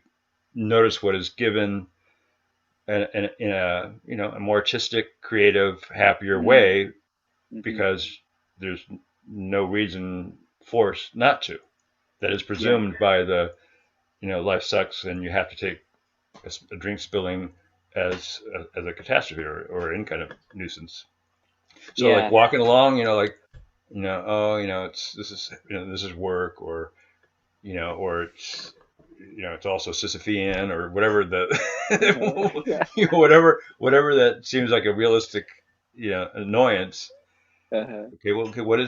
notice what is given and in a a more artistic, creative, happier
mm,
way,
mm-hmm,
because there's no reason force not to. That is
yeah,
presumed by the life sucks and you have to take a drink spilling as a catastrophe, or any kind of nuisance. So like
yeah,
walking along, like oh it's this is work, or or it's also Sisyphean, or whatever
uh-huh, yeah,
whatever that seems like a realistic annoyance.
uh-huh,
Okay, well, okay, what?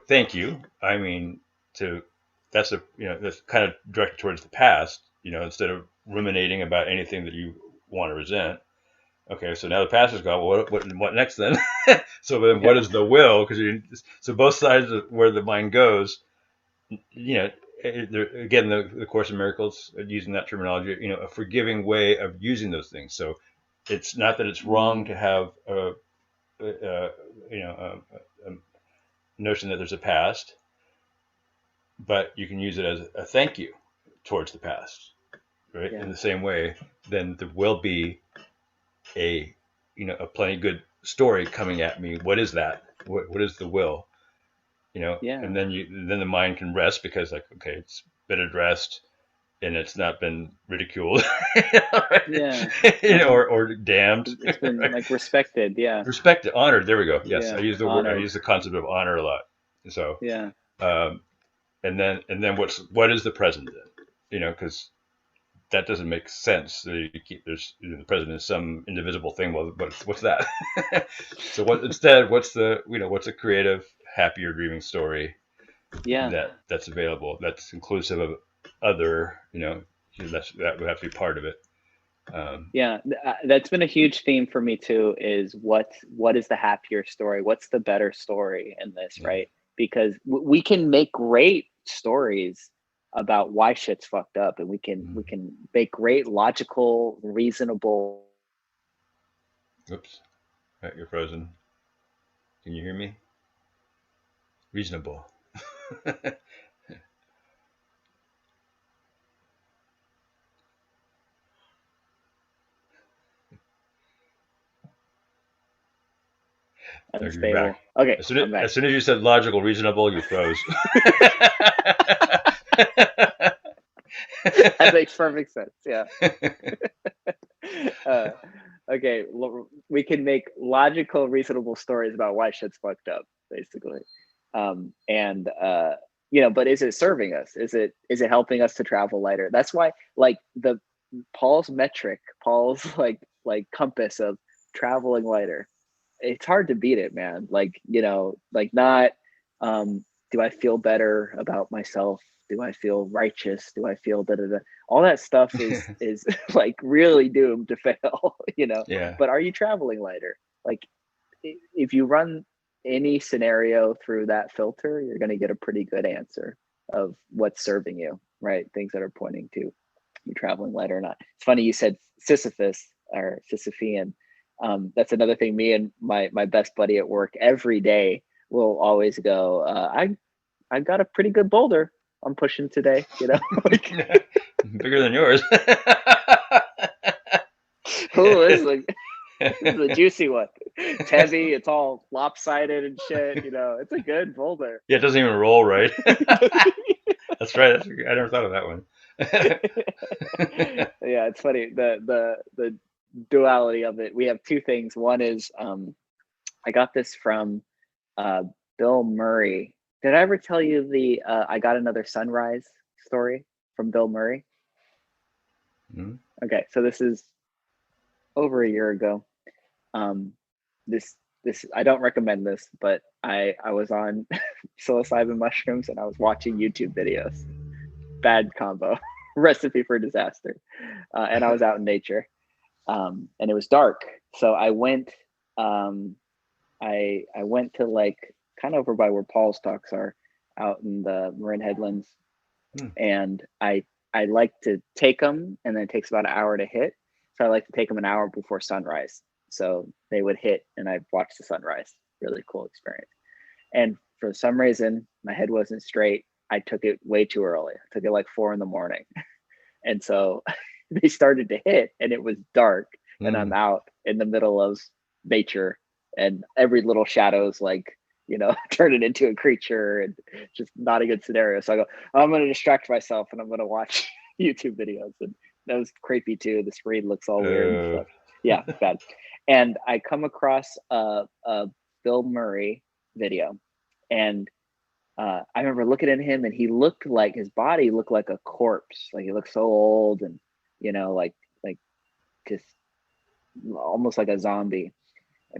Thank you. I mean, to that's that's kind of directed towards the past. Instead of ruminating about anything that you want to resent. Okay, so now the past is gone. Well, what next then? So then, what
yeah,
is the will? Because so both sides of where the mind goes. You know, again, the Course in Miracles, using that terminology. A forgiving way of using those things. So it's not that it's wrong
mm,
to have a a notion that there's a past, but you can use it as a thank you towards the past, right?
yeah,
In the same way, then there will be a a plenty good story coming at me. What is that? What is the will?
yeah,
And then the mind can rest, because like, okay, it's been addressed and it's not been ridiculed,
yeah, uh-huh.
or damned,
It's been
right?
like respected, yeah,
Respected, honored. There we go. Yes, I
yeah,
use the word. I
honored,
use the concept of honor a lot. So,
yeah,
um, and then what is the present then? because that doesn't make sense. There's the president is some indivisible thing. Well, but what's that? So what's what's a creative, happier, dreaming story
Yeah.
that's available, that's inclusive of other, that would have to be part of it.
Yeah, that's been a huge theme for me too, is what is the happier story? What's the better story in this,
Yeah.
right? Because we can make great stories about why shit's fucked up, and we can make great logical, reasonable.
Oops, right, you're frozen. Can you hear me? Reasonable. You're back.
Unstable. Okay,
As soon as,
I'm back.
as soon as you said logical, reasonable, you froze.
That makes perfect sense. Yeah. uh, okay, we can make logical, reasonable stories about why shit's fucked up, basically. And but is it serving us? Is it helping us to travel lighter? That's why, like, the Paul's metric, Paul's like compass of traveling lighter. It's hard to beat it, man. Like, like, not do I feel better about myself? Do I feel righteous? Do I feel da da da? All that stuff is like really doomed to fail,
Yeah.
But are you traveling lighter? Like, if you run any scenario through that filter, you're going to get a pretty good answer of what's serving you, right? Things that are pointing to you traveling lighter or not. It's funny you said Sisyphus or Sisyphean. That's another thing. Me and my best buddy at work every day will always go, I got a pretty good boulder I'm pushing today, like,
Bigger than yours.
oh, this is a juicy one. It's heavy, it's all lopsided and shit, it's a good boulder.
Yeah, it doesn't even roll right. That's right. I never thought of that one.
Yeah, it's funny. The duality of it. We have two things. One is I got this from uh, Bill Murray. Did I ever tell you the I got another sunrise story from Bill Murray?
Mm-hmm.
Okay, so this is over a year ago. Um, this I don't recommend this, but I was on psilocybin mushrooms and I was watching YouTube videos. Bad combo, recipe for disaster. And I was out in nature, and it was dark, so I went. I went to, like, kind of over by where Paul's talks are, out in the Marin Headlands, and I like to take them, and then it takes about an hour to hit. So I like to take them an hour before sunrise, so they would hit, and I'd watch the sunrise. Really cool experience. And for some reason, my head wasn't straight. I took it way too early. I took it like 4 a.m, and so they started to hit, and it was dark, and I'm out in the middle of nature, and every little shadow's like, turn it into a creature, and just not a good scenario. So I go, I'm going to distract myself, and I'm going to watch YouTube videos. And that was creepy too. The screen looks all weird and stuff. Yeah, bad. And I come across a Bill Murray video, and I remember looking at him, and he looked like, his body looked like a corpse. Like, he looked so old, and like just almost like a zombie.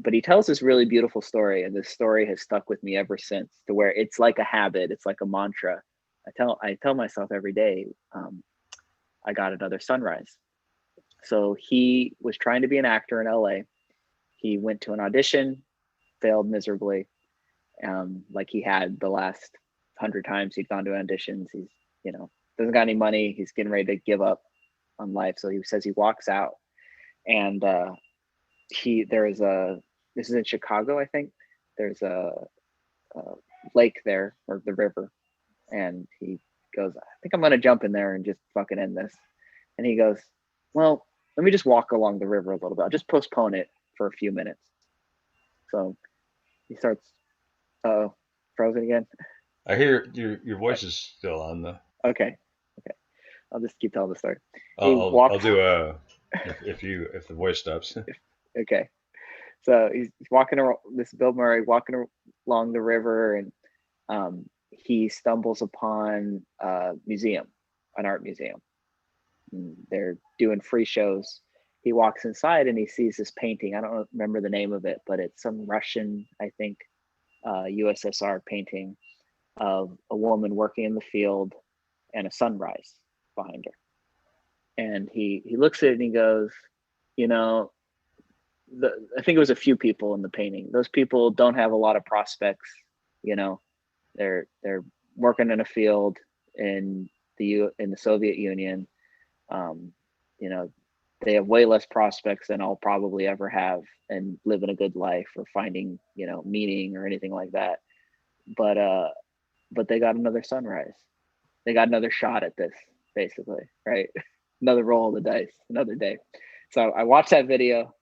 But he tells this really beautiful story, and this story has stuck with me ever since, to where it's like a habit, it's like a mantra. I tell myself every day, I got another sunrise. So he was trying to be an actor in LA. He went to an audition, failed miserably. Like he had the last 100 times he'd gone to auditions. He's, doesn't got any money. He's getting ready to give up on life. So he says he walks out, and this is in Chicago, I think. There's a lake there, or the river, and he goes, I think I'm gonna jump in there and just fucking end this. And he goes, well, let me just walk along the river a little bit. I'll just postpone it for a few minutes. So he starts, frozen again.
I hear your voice is still on the.
Okay. I'll just keep telling the story.
I'll do a if the voice stops.
Okay. So he's walking around, this Bill Murray walking along the river, and he stumbles upon a museum. an art museum. And they're doing free shows. He walks inside and he sees this painting. I don't remember the name of it, but it's some Russian, I think, USSR painting of a woman working in the field and a sunrise behind her. And he looks at it and he goes, you know, I think it was a few people in the painting. Those people don't have a lot of prospects. You know, they're working in a field in the Soviet Union. You know, they have way less prospects than I'll probably ever have and living a good life or finding, you know, meaning or anything like that. But they got another sunrise. They got another shot at this, basically, right? Another roll of the dice, another day. So I watched that video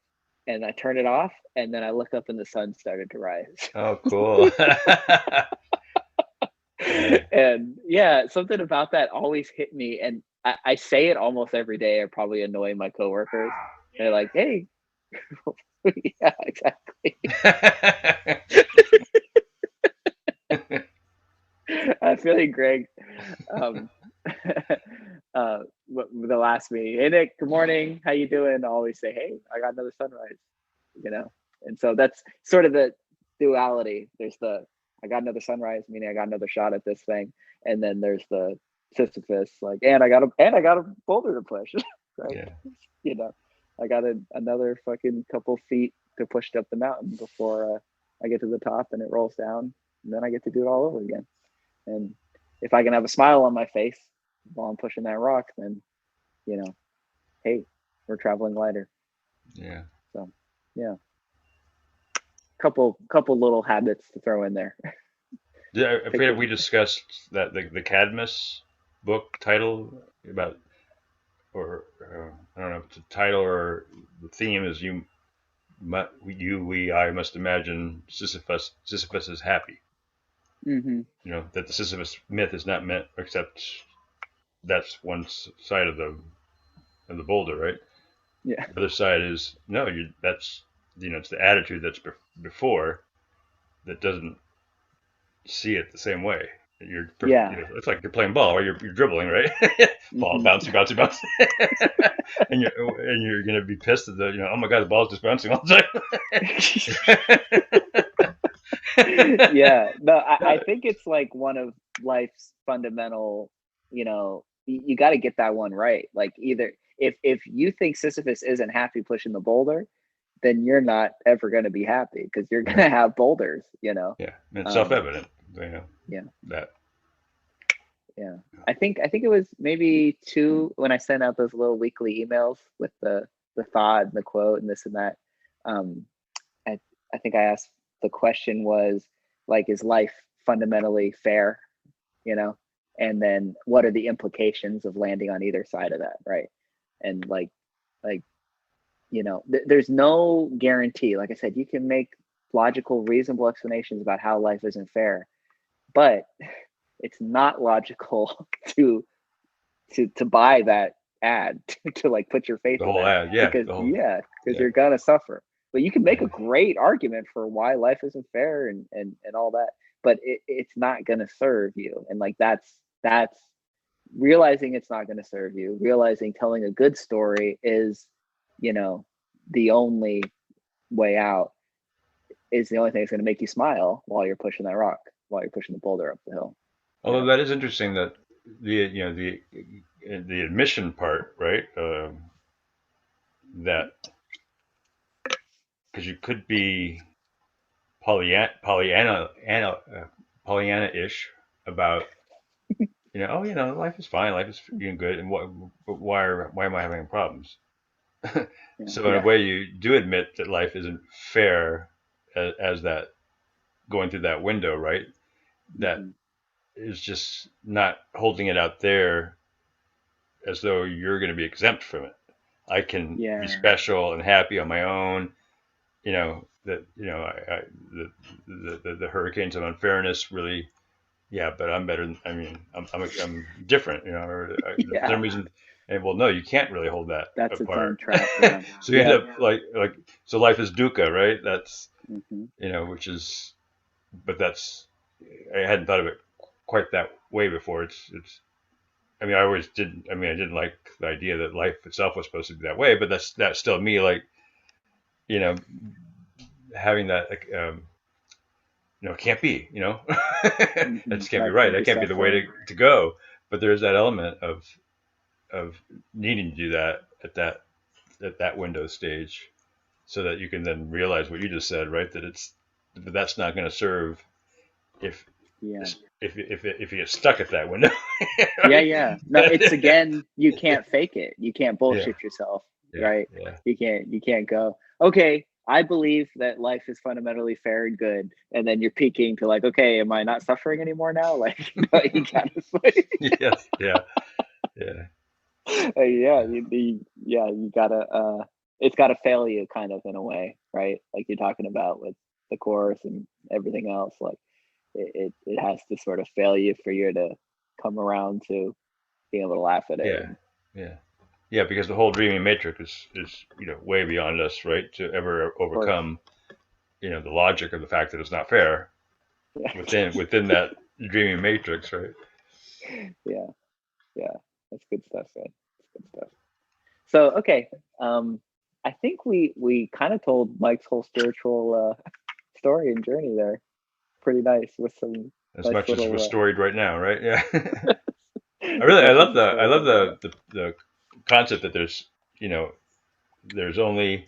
and I turned it off, and then I looked up and the sun started to rise.
Oh, cool. Yeah.
And yeah, something about that always hit me. And I say it almost every day. I probably annoy my coworkers. They're like, hey, yeah, exactly. I feel like Greg, um, the last meeting. Hey Nick, good morning. How you doing? I always say, hey, I got another sunrise. You know, and so that's sort of the duality. There's the I got another sunrise, meaning I got another shot at this thing, and then there's the Sisyphus, like, and I got a boulder to push, right?
Yeah.
You know, I got another fucking couple feet to push up the mountain before I get to the top and it rolls down, and then I get to do it all over again. And if I can have a smile on my face while I'm pushing that rock, then, you know, hey, we're traveling lighter.
Yeah.
So, yeah, couple little habits to throw in there.
Yeah, I forget if we discussed that the Cadmus book title about, or I don't know if it's a title or the theme is I must imagine Sisyphus is happy.
Mm-hmm.
You know, that the Sisyphus myth is not meant, except that's one side of the boulder, right?
Yeah.
The other side is no, that's, it's the attitude that's before that doesn't see it the same way.
Yeah.
It's like you're playing ball, or you're dribbling, right? Ball
Mm-hmm.
bouncing, and you're gonna be pissed at oh my god, the ball's just bouncing all the time.
Yeah. No, I think it's like one of life's fundamental, you got to get that one right. Like, either if you think Sisyphus isn't happy pushing the boulder, then you're not ever going to be happy, because you're going to have boulders,
Yeah, and it's self-evident,
yeah.
that.
Yeah. I think it was maybe two, when I sent out those little weekly emails with the thought and the quote and this and that. Um, I think I asked, the question was like, is life fundamentally fair? You know, and then what are the implications of landing on either side of that, right? And like there's no guarantee. Like I said, you can make logical, reasonable explanations about how life isn't fair, but it's not logical to buy that ad, to like put your faith
The
in
whole
that,
ad, yeah.
because you're gonna suffer. But you can make a great argument for why life isn't fair and all that, but it's not gonna serve you. And like that's realizing it's not gonna serve you, realizing telling a good story is, the only way out, is the only thing that's gonna make you smile while you're pushing that rock, while you're pushing the boulder up the hill.
Although that is interesting that the admission part, right? That, because you could be Pollyanna-ish about, life is fine, life is good, and why am I having problems? So in a way, you do admit that life isn't fair, as that going through that window, right? That is just not holding it out there as though you're going to be exempt from it. I can be special and happy on my own. That the hurricanes of unfairness really, but I'm better. I mean, I'm different. Or for some reason. And well, no, you can't really hold that
That's
apart.
Its own trap. Yeah.
So you end up so life is dukkha, right? That's which is, but that's, I hadn't thought of it quite that way before. It's I mean, I always didn't. I mean, I didn't like the idea that life itself was supposed to be that way. But that's still me. Like, you know, having that, like, it can't be. That
Hmm.
just can't be
Life
right.
can't
That
be
can't be the way
suffering.
to go. But there's that element of needing to do that at that window stage, so that you can then realize what you just said, right? But that's not going to serve if
Yeah.
if you get stuck at that window,
Yeah,
right?
yeah. No, it's again, you can't fake it. You can't
Yeah,
bullshit yourself,
yeah,
right?
yeah,
You can't go, okay, I believe that life is fundamentally fair and good. And then you're peaking to like, okay, am I not suffering anymore now? Like, no, you gotta like,
yes, yeah, yeah,
yeah, yeah, you gotta it's gotta fail you kind of in a way, right? Like you're talking about with the course and everything else. Like it has to sort of fail you for you to come around to being able to laugh at it.
yeah,
And
yeah, yeah. Because the whole dreaming matrix is way beyond us, right? To ever
of course.
overcome the logic of the fact that it's not fair
Yeah.
within that dreaming matrix, right?
Yeah. Yeah. That's good stuff, man. That's good stuff. So okay. Um I think we kind of told Mike's whole spiritual story and journey there. Pretty nice with some
As
nice
much as was
little
storied right now, right? Yeah.
as
I
much as
love
the story right now.
the concept that there's only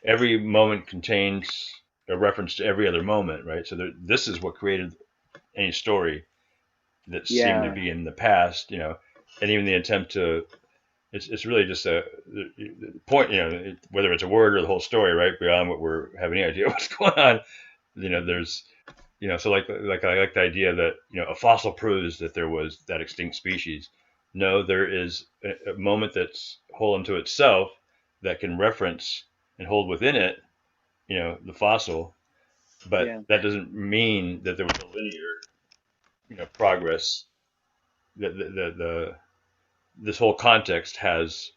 every moment contains a reference to every other moment, right? So this is what created any story that seemed to
Yeah.
be in the past, and even the attempt to it's really just the point, whether it's a word or the whole story, right? Beyond what we're have any idea what's going on, there's so like I like the idea that a fossil proves that there was that extinct species. No, there is a moment that's whole unto itself that can reference and hold within it, the fossil, but
Yeah.
that doesn't mean that there was a linear, progress. The this whole context has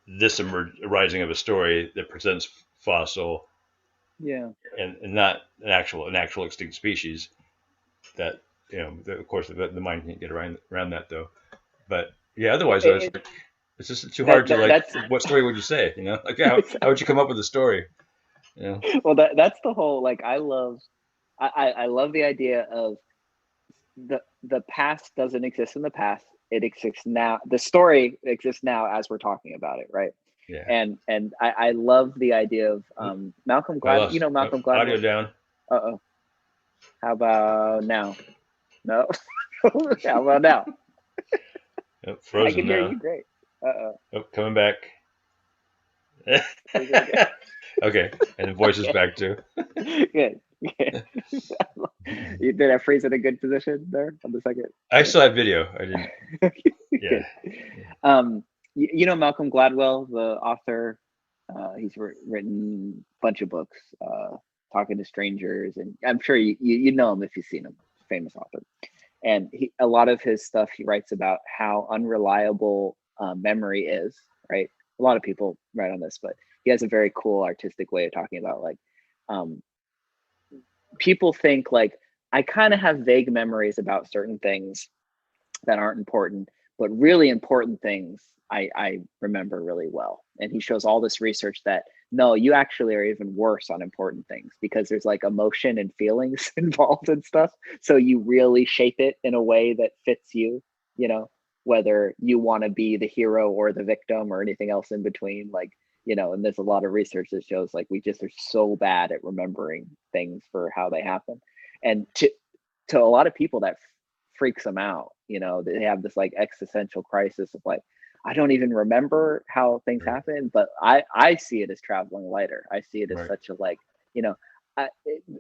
this arising of a story that presents fossil
Yeah.
and not an actual extinct species that of course the mind can't get around that though. But yeah, otherwise though,
It,
it's just too hard
that,
to
that
like.
that's
What story would you say? Like how would you come up with a story?
well that's the whole like I love the idea of the past doesn't exist in the past. It exists now. The story exists now as we're talking about it, right?
Yeah.
And I love the idea of Malcolm
I
Glad. You
lost
know Malcolm
audio
Gladwell.
down.
Uh oh. How about now? No. How about now?
Oh,
I
frozen
can hear
now.
you great. Uh oh.
Oh, coming back.
Freezing again.
Okay, and the voice is
Okay.
back too.
Good. Good. You did I freeze in a good position there on the second?
I still have video. I didn't. Yeah.
Good. Um, you know Malcolm Gladwell, the author. He's written a bunch of books, talking to strangers, and I'm sure you know him if you've seen him. Famous author, and a lot of his stuff he writes about how unreliable memory is. Right, a lot of people write on this, but he has a very cool artistic way of talking about like um, people think like I kind of have vague memories about certain things that aren't important, but really important things I remember really well. And he shows all this research that no, you actually are even worse on important things because there's like emotion and feelings involved and stuff. So you really shape it in a way that fits you, you know, whether you want to be the hero or the victim or anything else in between. Like, and there's a lot of research that shows like we just are so bad at remembering things for how they happen. And to a lot of people that freaks them out. They have this like existential crisis of like, I don't even remember how things
Right.
happen, but I see it as traveling lighter. I see it as
Right.
such a like, you know,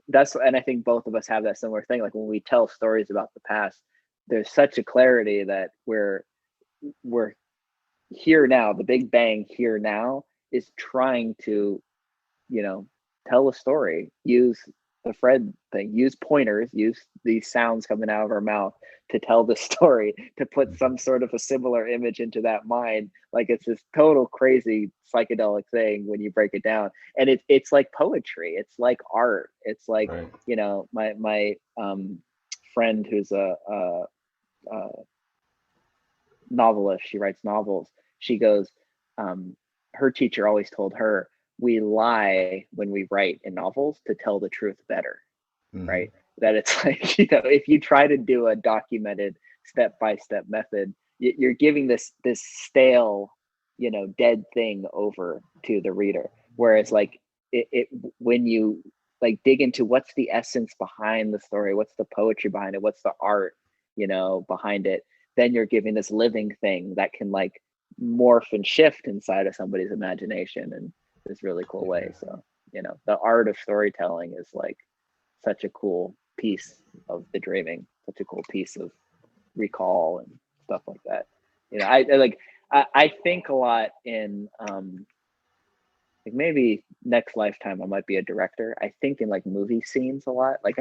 that's and I think both of us have that similar thing. Like when we tell stories about the past, there's such a clarity that we're here now. The Big Bang here now is trying to you know, tell a story, use the Fred thing, use pointers, use these sounds coming out of our mouth to tell the story, to put
Mhm.
some sort of a similar image into that mind. Like it's this total crazy psychedelic thing when you break it down. And it's like poetry. It's like art. It's like,
Right.
my friend who's a novelist. She writes novels. She goes, her teacher always told her, we lie when we write in novels to tell the truth better,
Mm-hmm.
right? That it's like, if you try to do a documented step-by-step method, you're giving this stale, dead thing over to the reader. Whereas like it when you like dig into what's the essence behind the story, what's the poetry behind it, what's the art, behind it, then you're giving this living thing that can like morph and shift inside of somebody's imagination in this really cool way. So, the art of storytelling is like such a cool piece of the dreaming, such a cool piece of recall and stuff like that. I think a lot in like maybe next lifetime I might be a director. I think in like movie scenes a lot. Like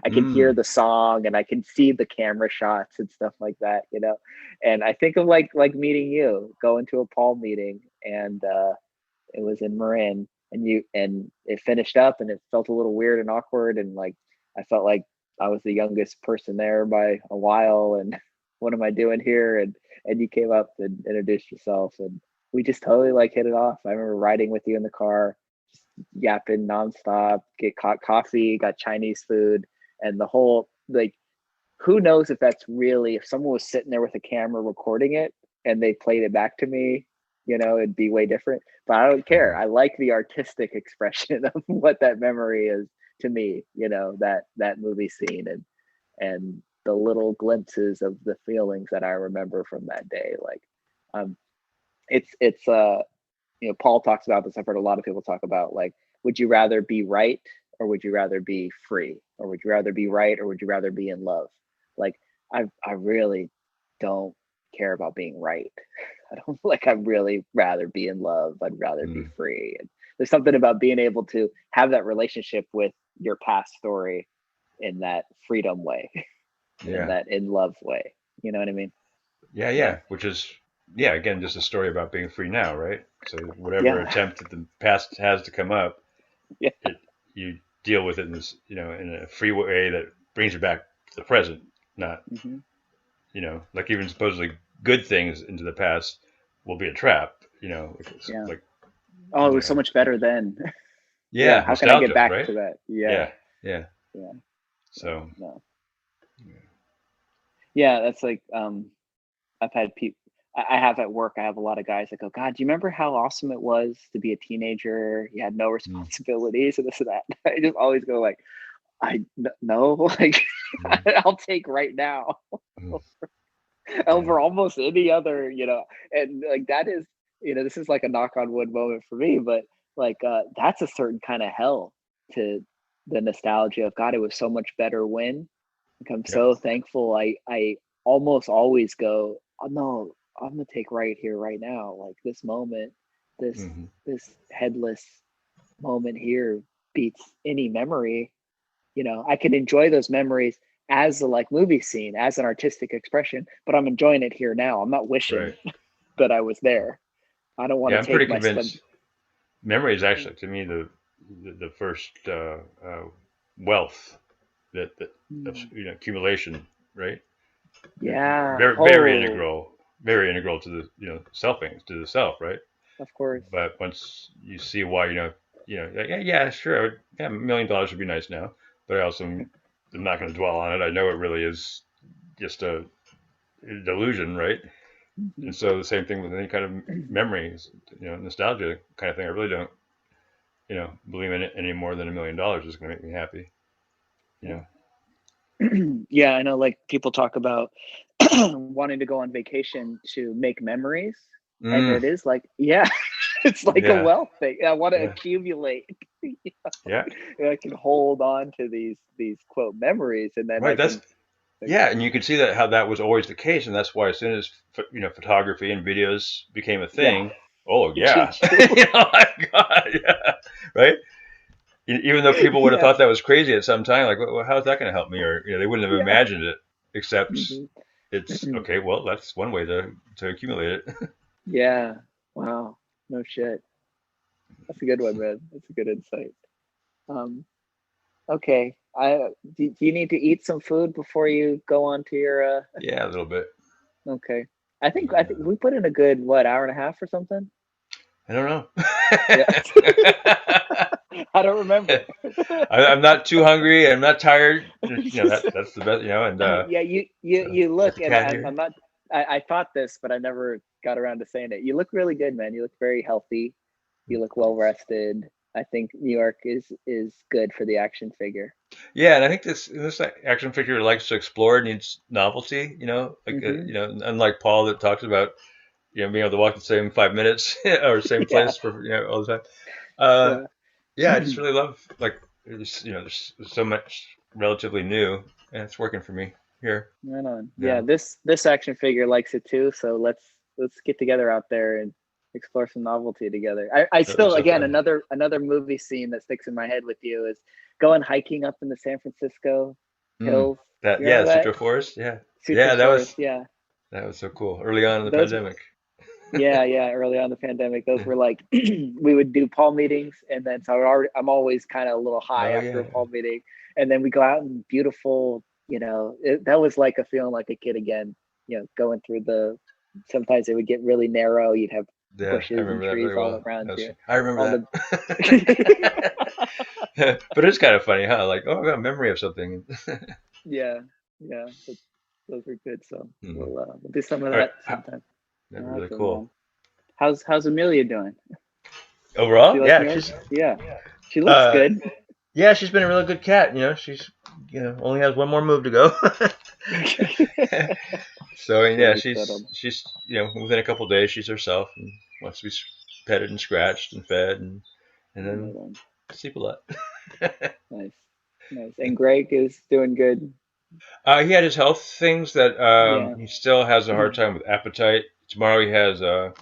I can hear the song and I can see the camera shots and stuff like that, And I think of like meeting you, going to a Paul meeting, and it was in Marin, and it finished up and it felt a little weird and awkward, and like I felt like I was the youngest person there by a while, and what am I doing here? And you came up and introduced yourself, and we just totally like hit it off. I remember riding with you in the car, just yapping nonstop, get coffee, got Chinese food, and the whole like, who knows if that's really, if someone was sitting there with a camera recording it and they played it back to me, it'd be way different. But I don't care. I like the artistic expression of what that memory is to me, that movie scene, and the little glimpses of the feelings that I remember from that day. Like, it's Paul talks about this. I've heard a lot of people talk about, like, would you rather be right or would you rather be free, or would you rather be right or would you rather be in love? Like, I really don't care about being right. I don't like, I'd really rather be in love. I'd rather be free. And there's something about being able to have that relationship with your past story in that freedom way, in
Yeah.
that in love way. You know what I mean?
Yeah. Yeah. Which is, yeah, again, just a story about being free now, right? So whatever
Yeah.
attempt that the past has to come up,
Yeah.
you deal with it in this, in a free way that brings you back to the present, not,
Mm-hmm.
like even supposedly good things into the past will be a trap,
Yeah.
like,
Oh, it was so much better then. Yeah.
yeah,
How can I get
nostalgia,
back
right?
to that? Yeah.
Yeah. Yeah.
Yeah. Yeah.
So,
No. Yeah. That's like, I've had people, I have at work, I have a lot of guys that go, God, do you remember how awesome it was to be a teenager? You had no
mm,
responsibilities and this and that. I just always go like, no, like,
mm,
I'll take right now
mm, yeah.
over almost any other, and like that is, this is like a knock on wood moment for me, but like, that's a certain kind of hell to the nostalgia of, God, it was so much better when. Like, I'm
Yep.
so thankful. I almost always go, oh no, I'm gonna take right here, right now. Like, this moment, this
Hmm.
this headless moment here beats any memory. I can enjoy those memories as a like movie scene, as an artistic expression, but I'm enjoying it here now. I'm not wishing
Right.
that I was there. I don't want
Yeah,
to
I'm pretty
take my stuff.
convinced memory is actually, to me, the first wealth that of, accumulation, right?
Yeah.
Very,
Oh,
very integral to the, selfing, to the self, right?
of course.
But once you see why, yeah, yeah, sure, yeah, $1 million would be nice now, but I also am not going to dwell on it. I know it really is just a delusion, right?
Mhm.
And so the same thing with any kind of memories, nostalgia kind of thing. I really don't, believe in it any more than $1 million is going to make me happy, you
Yeah.
know.
Yeah, I know, like, people talk about wanting to go on vacation to make memories, and
Mm,
it is like, yeah, it's like a
yeah,
wealth thing. I want to
yeah,
accumulate.
yeah.
I can hold on to these quote memories, and then I
Right. That's
can like,
Yeah, and you can see that how that was always the case, and that's why as soon as photography and videos became a
yeah,
thing, oh
it
yeah,
changed too.
my God, yeah, right. Even though people would have
Yeah,
thought that was crazy at some time, like, well, how's that going to help me? Or they wouldn't have
yeah.
imagined it. Except
Mhm.
it's okay. Well, that's one way to accumulate it.
Yeah. Wow. No shit. That's a good one, man. That's a good insight. Um, okay. Do you need to eat some food before you go on to your?
Yeah, a little bit.
Okay. I think we put in a good hour and a half or something.
I don't know.
Yeah. I don't remember.
I'm not too hungry. I'm not tired. That's the best. And
Yeah, you
got
look,
the
and
cat
I'm
here.
not. I thought this, but I never got around to saying it. You look really good, man. You look very healthy. You look well rested. I think New York is good for the action figure.
Yeah, and I think this action figure likes to explore, needs novelty. Like
Hmm.
unlike Paul that talks about being able to walk the same 5 minutes or same
Yeah,
place for all the time. Uh,
yeah.
yeah, I just really love like there's so much relatively new, and it's working for me here
Right on. Yeah,
now.
this action figure likes it too. So let's get together out there and explore some novelty together. I
That was
still,
so
again,
fun.
another movie scene that sticks in my head with you is going hiking up in the San Francisco
Mm,
hills.
that
You
yeah,
remember that?
Citrus Forest. Yeah, yeah,
Citrus Forest. Yeah,
that was so cool. Early on in the
those.
pandemic.
Yeah. Early on in the pandemic, those were like we would do Paul meetings, and then so I'm always kind of a little high
Oh
after
yeah,
a Paul meeting, and then we go out in beautiful. That was like a feeling like a kid again. Going through the. Sometimes it would get really narrow. You'd have
yeah. I
bushes and
remember that
trees
very
all
well.
around you.
I
All
remember
the.
that. But it's kind of funny, huh? Like, oh, I got a memory of something.
Yeah, yeah. Those are good. So
Mhm.
we'll do some of
All right,
that sometime.
that'd be really
Awesome,
cool.
man. How's Amelia doing? She
Overall,
like
yeah,
yours? Yeah, she looks
uh,
good.
yeah, she's been a really good cat. She's only has one more move to go. So yeah,
Very
she's
settled.
she's within a couple of days she's herself and wants to be petted and scratched and fed and then
Right on.
sleep a lot.
Nice, nice. And Greg is doing good.
He had his health things that
Yeah.
he still has a hard time with appetite. Tomorrow he has an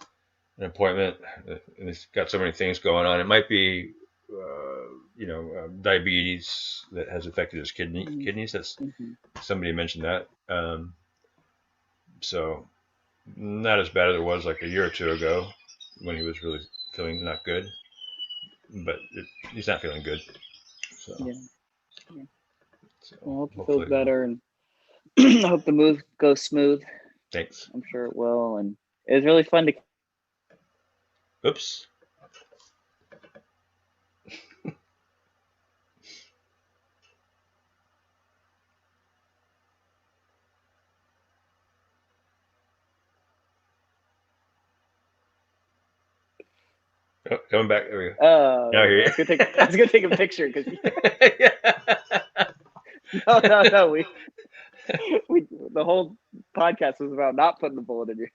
appointment, and he's got so many things going on. It might be, diabetes that has affected his kidneys. That's
Mm-hmm.
somebody mentioned that. So not as bad as it was like a year or two ago when he was really feeling not good, but he's not feeling good. So,
Yeah. Yeah.
so
Well, I hope it feels
hopefully,
better, and I hope the move goes smooth.
thanks.
I'm sure it will. And it was really fun to
Oops. Oh, coming back. There we go. Now I hear
I was gonna take I was gonna take a picture because
you. Yeah.
no, we the whole podcast was about not putting the bullet in your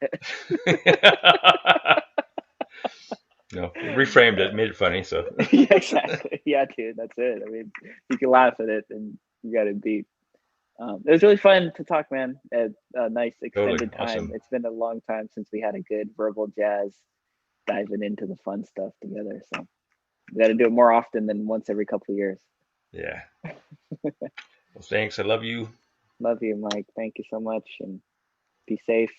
No,
head.
reframed it, made it funny. So
Yeah, exactly. Yeah, dude, that's it. I mean, you can laugh at it, and you got it beat. It was really fun to talk, man. A nice
totally
extended time.
awesome.
It's been a long time since we had a good verbal jazz diving into the fun stuff together. So we got to do it more often than once every couple of years.
Yeah. Well, thanks. I love you.
Love you, Mike. Thank you so much, and be safe.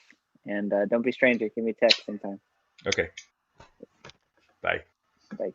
And don't be a stranger. Give me a text sometime.
Okay. Bye.
Bye.